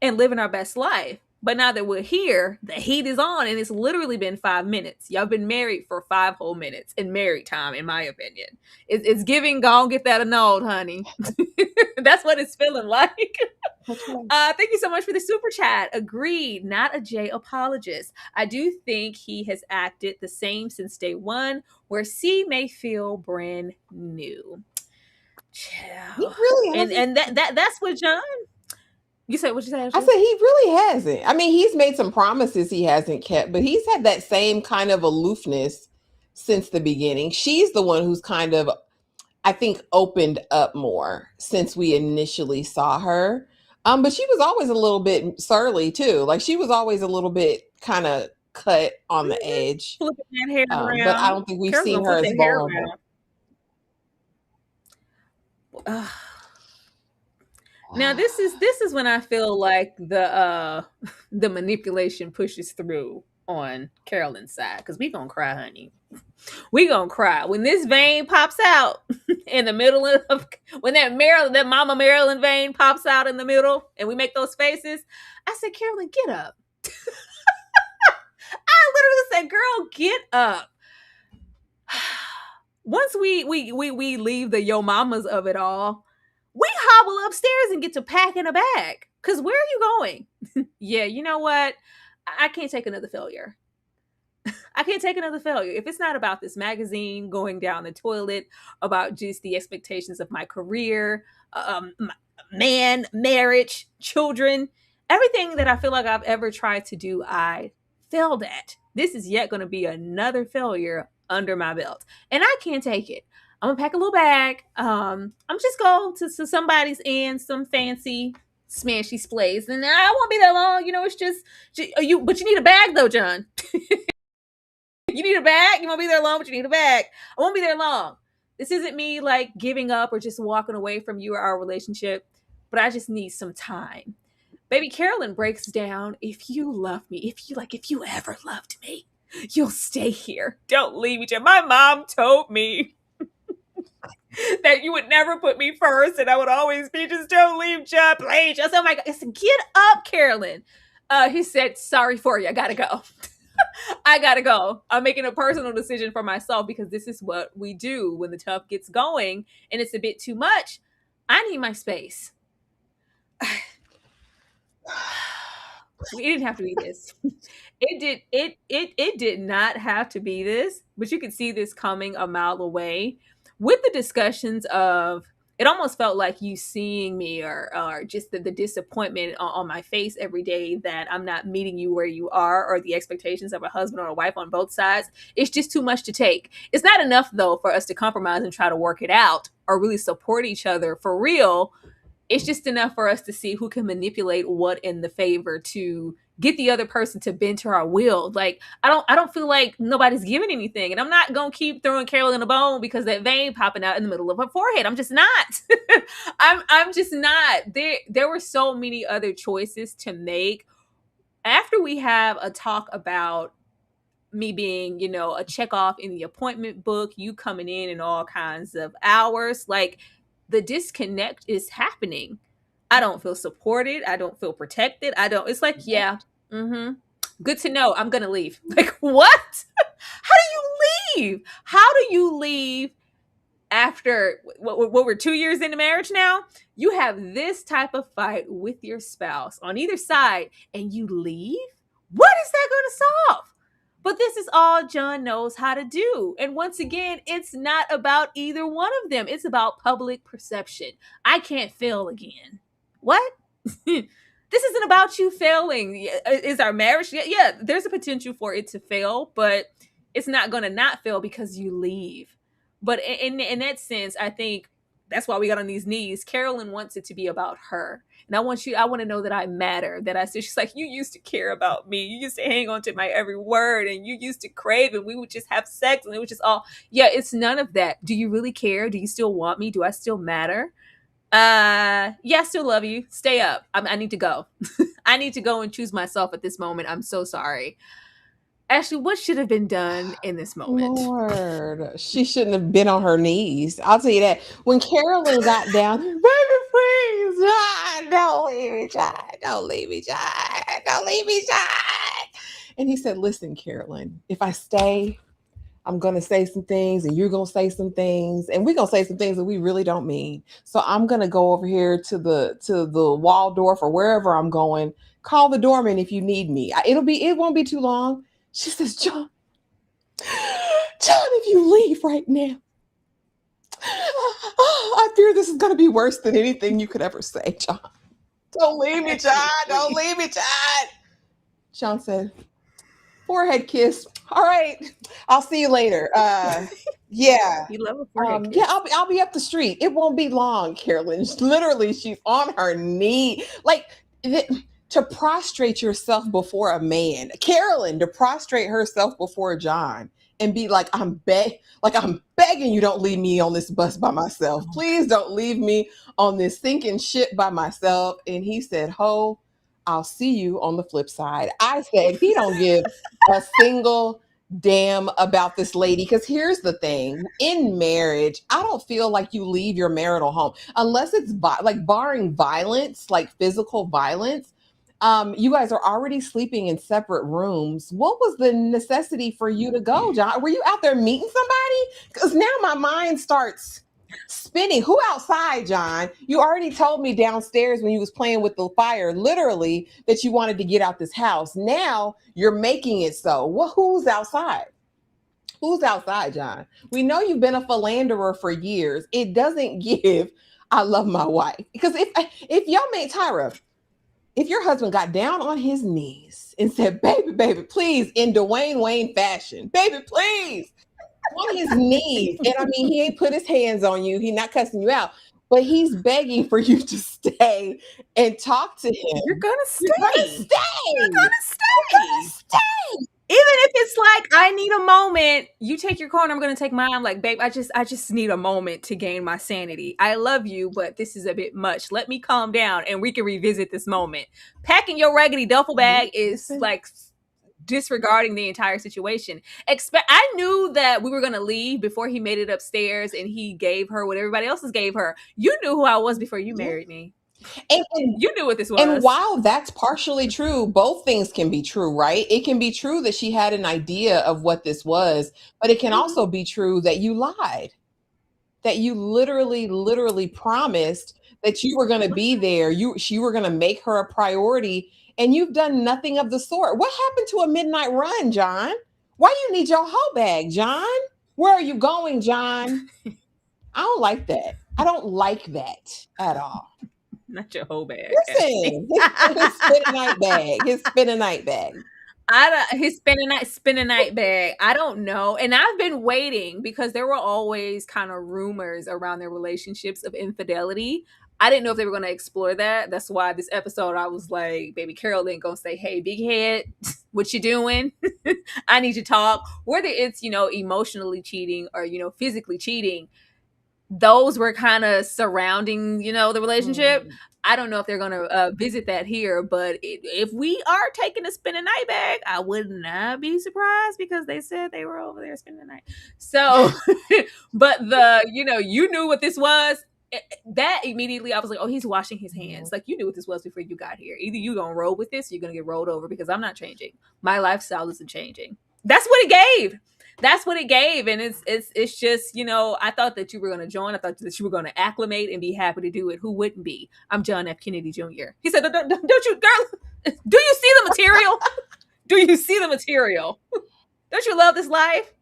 and living our best life. But now that we're here, the heat is on, and it's literally been 5 minutes. Y'all been married for 5 whole minutes in married time, in my opinion. It's giving, go on, get that annulled, honey. That's what it's feeling like. Thank you so much for the super chat. Agreed, not a Jay apologist. I do think he has acted the same since day one, where C may feel brand new. He Chill. really And hasn't. that's what John. You said what you said, I Ashley? said he really hasn't. I mean, he's made some promises he hasn't kept, but he's had that same kind of aloofness since the beginning. She's the one who's kind of, I think, opened up more since we initially saw her. But she was always a little bit surly too. Like she was always a little bit kind of cut on the Mhm. edge. Flipping that hair But I around. don't think we've Carol's seen gonna her flip as that hair vulnerable. around. Ugh. Now this is when I feel like the manipulation pushes through on Carolyn's side because we gonna cry, honey. We gonna cry when this vein pops out in the middle of when that Mama Maryland vein pops out in the middle, and we make those faces. I said, Carolyn, get up. I literally said, girl, get up. Once we leave the yo mamas of it all, we hobble upstairs and get to packing a bag. Cause where are you going? Yeah, you know what? I can't take another failure. I can't take another failure. If it's not about this magazine going down the toilet, about just the expectations of my career, man, marriage, children, everything that I feel like I've ever tried to do, I failed at. This is yet going to be another failure under my belt. And I can't take it. I'm gonna pack a little bag. I'm just go to somebody's in some fancy smashy splays, and I won't be that long. You know, it's just you. But you need a bag though, John. You need a bag? You won't be there long, but you need a bag. I won't be there long. This isn't me like giving up or just walking away from you or our relationship, but I just need some time. Baby Carolyn breaks down. If you love me, if you ever loved me, you'll stay here. Don't leave me. My mom told me that you would never put me first and I would always be just don't leave, John, please. Just oh my god. I said, get up, Carolyn. He said, sorry for you. I gotta go. I gotta go. I'm making a personal decision for myself because this is what we do when the tough gets going and it's a bit too much. I need my space. It didn't have to be this. It did not have to be this, but you could see this coming a mile away with the discussions of it almost felt like you seeing me or just the disappointment on my face every day that I'm not meeting you where you are or the expectations of a husband or a wife on both sides. It's just too much to take. It's not enough though for us to compromise and try to work it out or really support each other for real. It's just enough for us to see who can manipulate what in the favor to get the other person to bend to our will. Like I don't feel like nobody's giving anything. And I'm not gonna keep throwing Carol in a bone because that vein popping out in the middle of her forehead. I'm just not. I'm just not. There were so many other choices to make. After we have a talk about me being, a check off in the appointment book, you coming in all kinds of hours, like the disconnect is happening. I don't feel supported. I don't feel protected. I don't, it's like, yeah, mm-hmm. Good to know. I'm going to leave. Like, what? How do you leave? How do you leave after what we're 2 years into marriage now? You have this type of fight with your spouse on either side and you leave? What is that going to solve? But this is all John knows how to do. And once again, it's not about either one of them. It's about public perception. I can't fail again. What? This isn't about you failing. Is our marriage? Yeah, there's a potential for it to fail, but it's not going to not fail because you leave. But in that sense, I think that's why we got on these knees. Carolyn wants it to be about her. And I want to know that I matter. That I said, she's like, you used to care about me. You used to hang on to my every word and you used to crave and we would just have sex and it was just all, yeah, it's none of that. Do you really care? Do you still want me? Do I still matter? Yeah, I still love you. Stay up. I need to go. I need to go and choose myself at this moment. I'm so sorry. Ashley, what should have been done in this moment? Lord, she shouldn't have been on her knees. I'll tell you that. When Carolyn got down, baby, please, don't leave me, child. Don't leave me, child. Don't leave me, child. And he said, listen, Carolyn, if I stay, I'm gonna say some things, and you're gonna say some things, and we're gonna say some things that we really don't mean. So I'm gonna go over here to the Waldorf or wherever I'm going. Call the doorman if you need me. It won't be too long. She says, John, if you leave right now, I fear this is going to be worse than anything you could ever say, John. Don't leave me, John. Don't leave me, John. John said, forehead kiss. All right. I'll see you later. Yeah. You love a forehead Yeah, kiss. I'll be up the street. It won't be long, Carolyn. Literally, she's on her knee. Like, to prostrate yourself before a man. Carolyn to prostrate herself before John and be like, I'm begging you, don't leave me on this bus by myself. Please don't leave me on this sinking ship by myself. And he said, Ho, I'll see you on the flip side. I said, he don't give a single damn about this lady. Because here's the thing, in marriage, I don't feel like you leave your marital home unless it's like barring violence, like physical violence. You guys are already sleeping in separate rooms. What was the necessity for you to go, John? Were you out there meeting somebody? Because now my mind starts spinning. Who outside, John? You already told me downstairs when you was playing with the fire, literally, that you wanted to get out this house. Now you're making it so. Well, who's outside? Who's outside, John? We know you've been a philanderer for years. It doesn't give, I love my wife. Because if y'all made Tyra, if your husband got down on his knees and said, baby, please, in Dwayne Wayne fashion, baby, please, on his knees. And I mean, he ain't put his hands on you. He's not cussing you out, but he's begging for you to stay and talk to him. You're gonna stay. You're gonna stay. You're gonna stay. You're gonna stay. Even if it's like, I need a moment, you take your corner, I'm gonna take mine. I'm like, babe, I just need a moment to gain my sanity. I love you, but this is a bit much. Let me calm down and we can revisit this moment. Packing your raggedy duffel bag is like disregarding the entire situation. I knew that we were gonna leave before he made it upstairs and he gave her what everybody else gave her. You knew who I was before you married me. And you knew what this was. And while that's partially true, both things can be true, right? It can be true that she had an idea of what this was, but it can also be true that you lied, that you literally promised that you were going to be there. You were going to make her a priority, and you've done nothing of the sort. What happened to a midnight run, John? Why you need your whole bag, John? Where are you going, John? I don't like that. I don't like that at all. Not your whole bag. Listen, his spend a night bag. His spend a night bag. His spend a night bag. I don't know. And I've been waiting because there were always kind of rumors around their relationships of infidelity. I didn't know if they were going to explore that. That's why this episode I was like, baby, Carolyn gonna say, hey, big head, what you doing? I need to talk. Whether it's, emotionally cheating or, physically cheating, those were kind of surrounding, the relationship. I don't know if they're going to visit that here, but if we are taking a spend a night bag, I would not be surprised because they said they were over there spending the night. So, but you knew what this was. That immediately I was like, oh, he's washing his hands. Like, you knew what this was before you got here. Either you gonna roll with this or you're gonna get rolled over because I'm not changing. My lifestyle isn't changing. That's what it gave. And it's just, I thought that you were going to join. I thought that you were going to acclimate and be happy to do it. Who wouldn't be? I'm John F. Kennedy Jr. He said, don't you, girl, do you see the material? Do you see the material? Don't you love this life?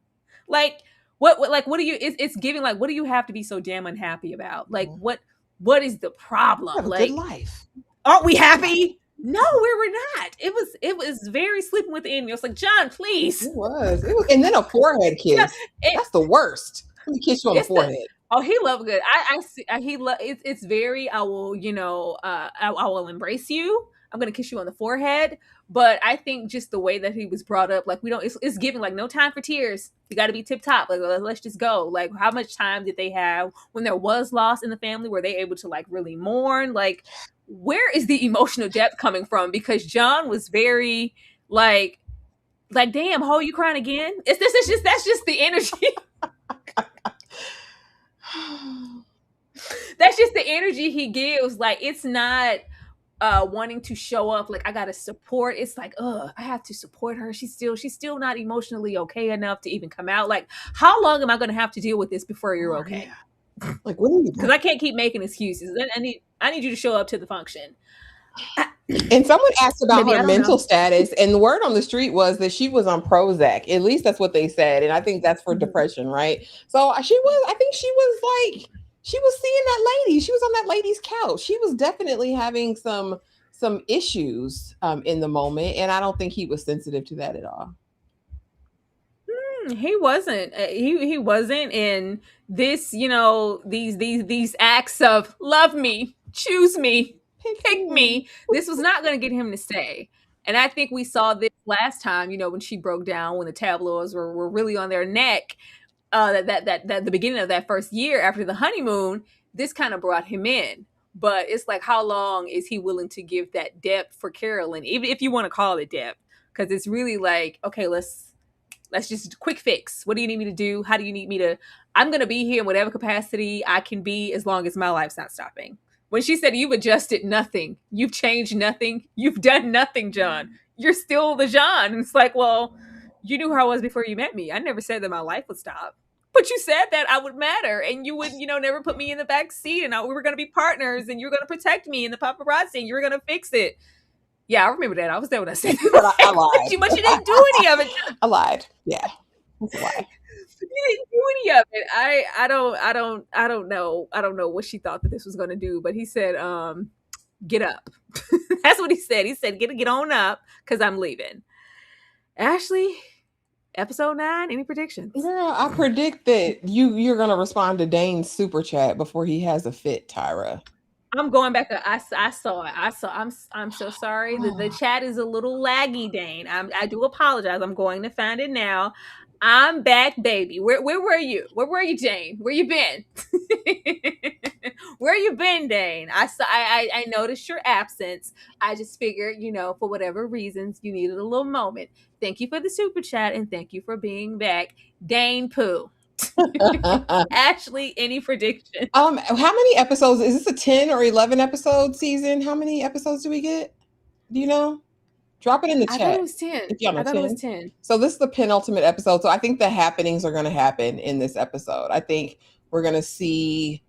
Like, what do you, it's giving, like, what do you have to be so damn unhappy about? Like, what is the problem? You have a like, good life. Aren't we happy? No, we were not. It was very sleeping with the enemy. I was like, John, please. It was, and then a forehead kiss. That's the worst. Let me kiss you on the forehead. He loved good. I see. It's very. I will. I will embrace you. I'm gonna kiss you on the forehead. But I think just the way that he was brought up, like, we don't. It's giving like no time for tears. You got to be tip top. Like, let's just go. Like, how much time did they have when there was loss in the family? Were they able to like really mourn? Like, where is the emotional depth coming from? Because John was very like, damn, ho, you crying again? That's just the energy. That's just the energy he gives. Like, it's not wanting to show up like I gotta support. It's like, I have to support her. She's still not emotionally okay enough to even come out. Like, how long am I gonna have to deal with this before you're okay? Yeah. Like, what are you doing? Because I can't keep making excuses. I need you to show up to the function. And someone asked about her mental status, and the word on the street was that she was on Prozac. At least that's what they said, and I think that's for depression, right? So I think she was seeing that lady. She was on that lady's couch. She was definitely having some issues in the moment, and I don't think he was sensitive to that at all. He wasn't. He wasn't. In this, these acts of love me, choose me. Pick me. This was not going to get him to stay. And I think we saw this last time, when she broke down, when the tabloids were really on their neck, that the beginning of that first year after the honeymoon, this kind of brought him in. But it's like, how long is he willing to give that depth for Carolyn, even if you want to call it depth? Because it's really like, okay, let's just quick fix. What do you need me to do? How do you need me to? I'm going to be here in whatever capacity I can be as long as my life's not stopping. When she said, you've adjusted nothing, you've changed nothing, you've done nothing, John, you're still the John. And it's like, well, you knew who I was before you met me. I never said that my life would stop. But you said that I would matter and you would, never put me in the back seat and we were going to be partners and you were going to protect me and the paparazzi and you were going to fix it. Yeah, I remember that. I was there when I said that. I lied. But you didn't do any of it. I lied. Yeah. That's a lie. You didn't do any of it. I don't know. I don't know what she thought that this was going to do, but he said, get up. That's what he said. He said, get on up because I'm leaving. Ashley, episode 9, any predictions? Girl, I predict that you're going to respond to Dane's super chat before he has a fit, Tyra. I'm going back. I saw it. I'm so sorry. The chat is a little laggy, Dane. I do apologize. I'm going to find it now. I'm back, baby. Where were you? Where were you, Dane? Where you been? Where you been, Dane? I noticed your absence. I just figured, for whatever reasons, you needed a little moment. Thank you for the super chat and thank you for being back, Dane Pooh. Ashley, any prediction? How many episodes is this? A 10 or 11 episode season? How many episodes do we get? Do you know? Drop it in the chat. I thought it was 10. I thought it was 10. So this is the penultimate episode. So I think the happenings are going to happen in this episode. I think we're going to see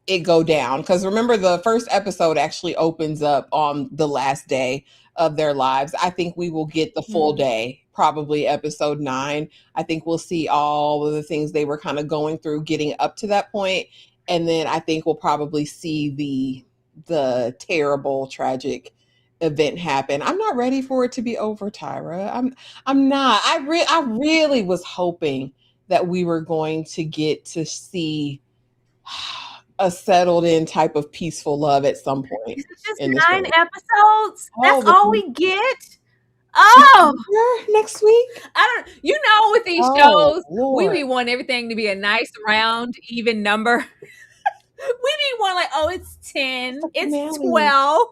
it go down because remember the first episode actually opens up on the last day of their lives. I think we will get the full day, probably episode 9. I think we'll see all of the things they were kind of going through getting up to that point. And then I think we'll probably see the terrible, tragic event happen. I'm not ready for it to be over, Tyra. I'm not. I really was hoping that we were going to get to see a settled in type of peaceful love at some point. Is it just 9 episodes? That's all we get? Next week? I don't, with these shows, Lord. We be wanting everything to be a nice, round, even number. We be wanting like, it's 10, it's 12.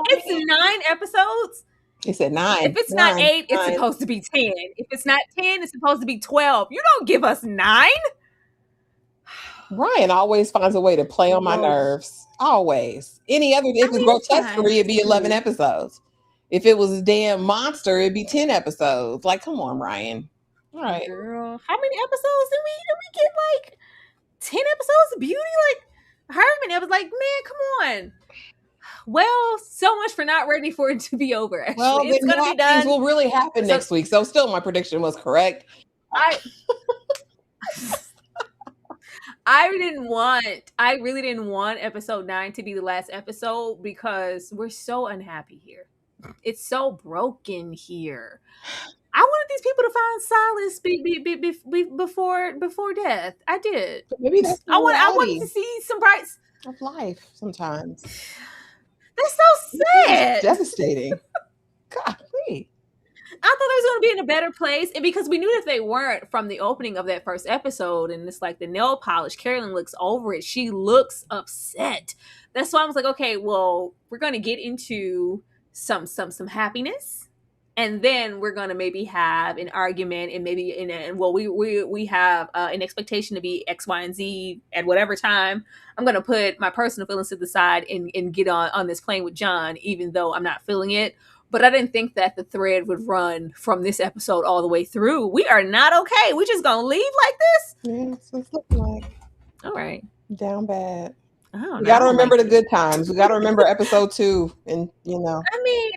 It's 9 episodes. It said 9. If it's not 8, it's supposed to be 10. If it's not 10, it's supposed to be 12. You don't give us 9. Ryan always finds a way to play on my nerves. Always. If it was grotesquerie, it'd be 11 episodes. If it was a damn monster, it'd be 10 episodes. Like, come on, Ryan. All right. Girl, how many episodes did we get? Like 10 episodes of Beauty? Like, Herman, it was like, man, come on. Well, so much for not ready for it to be over. Actually, well, it's going to be done. Things will really happen next week. So still my prediction was correct. I really didn't want episode 9 to be the last episode because we're so unhappy here. It's so broken here. I wanted these people to find solace before death. I did. But maybe that's I wanted to see some brights of life sometimes. That's so sad. It's devastating. God, please. I thought they was going to be in a better place. And because we knew that they weren't from the opening of that first episode. And it's like the nail polish. Carolyn looks over it. She looks upset. That's why I was like, okay, well, we're going to get into some happiness. And then we're going to maybe have an argument and maybe we have an expectation to be X, Y, and Z at whatever time. I'm going to put my personal feelings to the side and get on this plane with John, even though I'm not feeling it. But I didn't think that the thread would run from this episode all the way through. We are not okay. We're just going to leave like this? Yes, it's looking like. All right. Down bad. We got to remember the good times. We got to remember episode 2 and, I mean,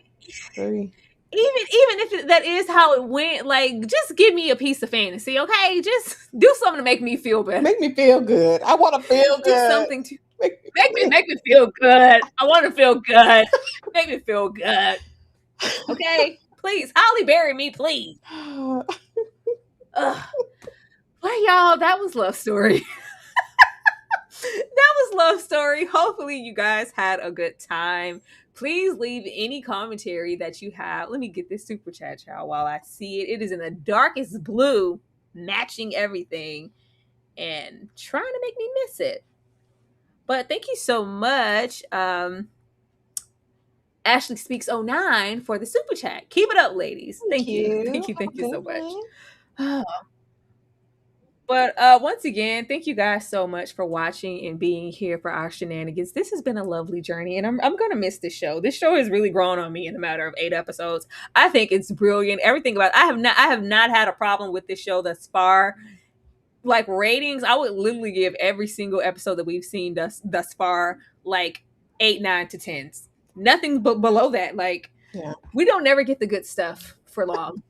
3. Even if that is how it went, like, just give me a piece of fantasy, okay? Just do something to make me feel better. Make me feel good. I want to feel good. Do something to make me feel good. I want to feel good. Make me feel good. Okay? Please. Holly Berry me, please. Well, y'all, that was Love Story. That was this love story. Hopefully, you guys had a good time. Please leave any commentary that you have. Let me get this super chat, y'all, while I see it. It is in the darkest blue, matching everything, and trying to make me miss it. But thank you so much, Ashley Speaks '09 for the super chat. Keep it up, ladies. Thank Thank you. you. Thank you. Have Thank a you good so much. one. But once again, thank you guys so much for watching and being here for our shenanigans. This has been a lovely journey, and I'm going to miss this show. This show has really grown on me in a matter of 8 episodes. I think it's brilliant. Everything about it. I have not had a problem with this show thus far. Like ratings, I would literally give every single episode that we've seen thus far like 8, 9 to 10s. Nothing but below that. Like Yeah. we don't never get the good stuff for long.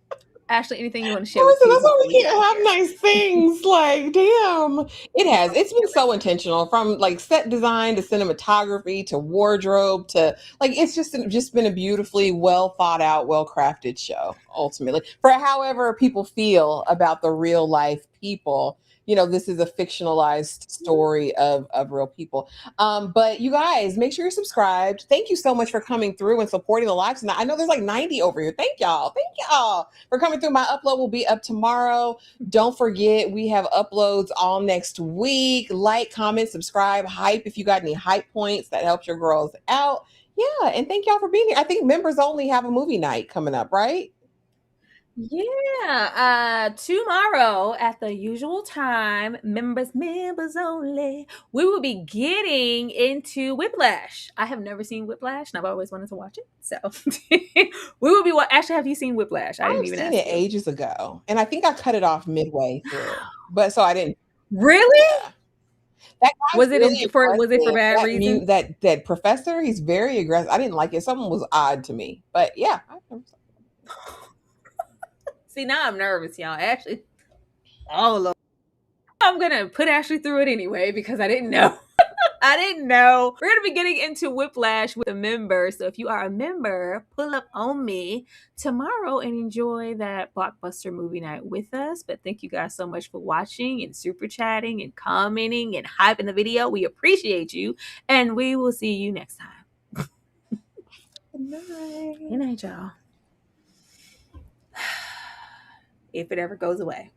Ashley, anything you want to share with Listen, the that's people why before we we get can't out of have here? nice things. Like, damn. It has. It's been so intentional from like set design to cinematography to wardrobe to like it's just been a beautifully well thought out, well crafted show, ultimately. For however people feel about the real life people. This is a fictionalized story of real people. But you guys, make sure you're subscribed. Thank you so much for coming through and supporting the live tonight. I know there's like 90 over here. Thank y'all. Thank y'all for coming through. My upload will be up tomorrow. Don't forget, we have uploads all next week. Like, comment, subscribe, hype if you got any hype points that helps your girls out. Yeah, and thank y'all for being here. I think members only have a movie night coming up, right? Yeah, tomorrow at the usual time, members only, we will be getting into Whiplash. I have never seen Whiplash, and I've always wanted to watch it. So we will be. Actually, have you seen Whiplash? I didn't I've even seen ask it you. ages ago, and I think I cut it off midway through, but so I didn't. Really? Yeah, that guy's really Was it for aggressive. bad That reason? that professor, he's very aggressive. I didn't like it. Something was odd to me, but yeah. See, now I'm nervous, y'all. Actually, all of I'm gonna put Ashley through it anyway because I didn't know. I didn't know. We're going to be getting into Whiplash with a member. So if you are a member, pull up on me tomorrow and enjoy that blockbuster movie night with us. But thank you guys so much for watching and super chatting and commenting and hyping the video. We appreciate you. And we will see you next time. Good night. Good night, y'all. If it ever goes away.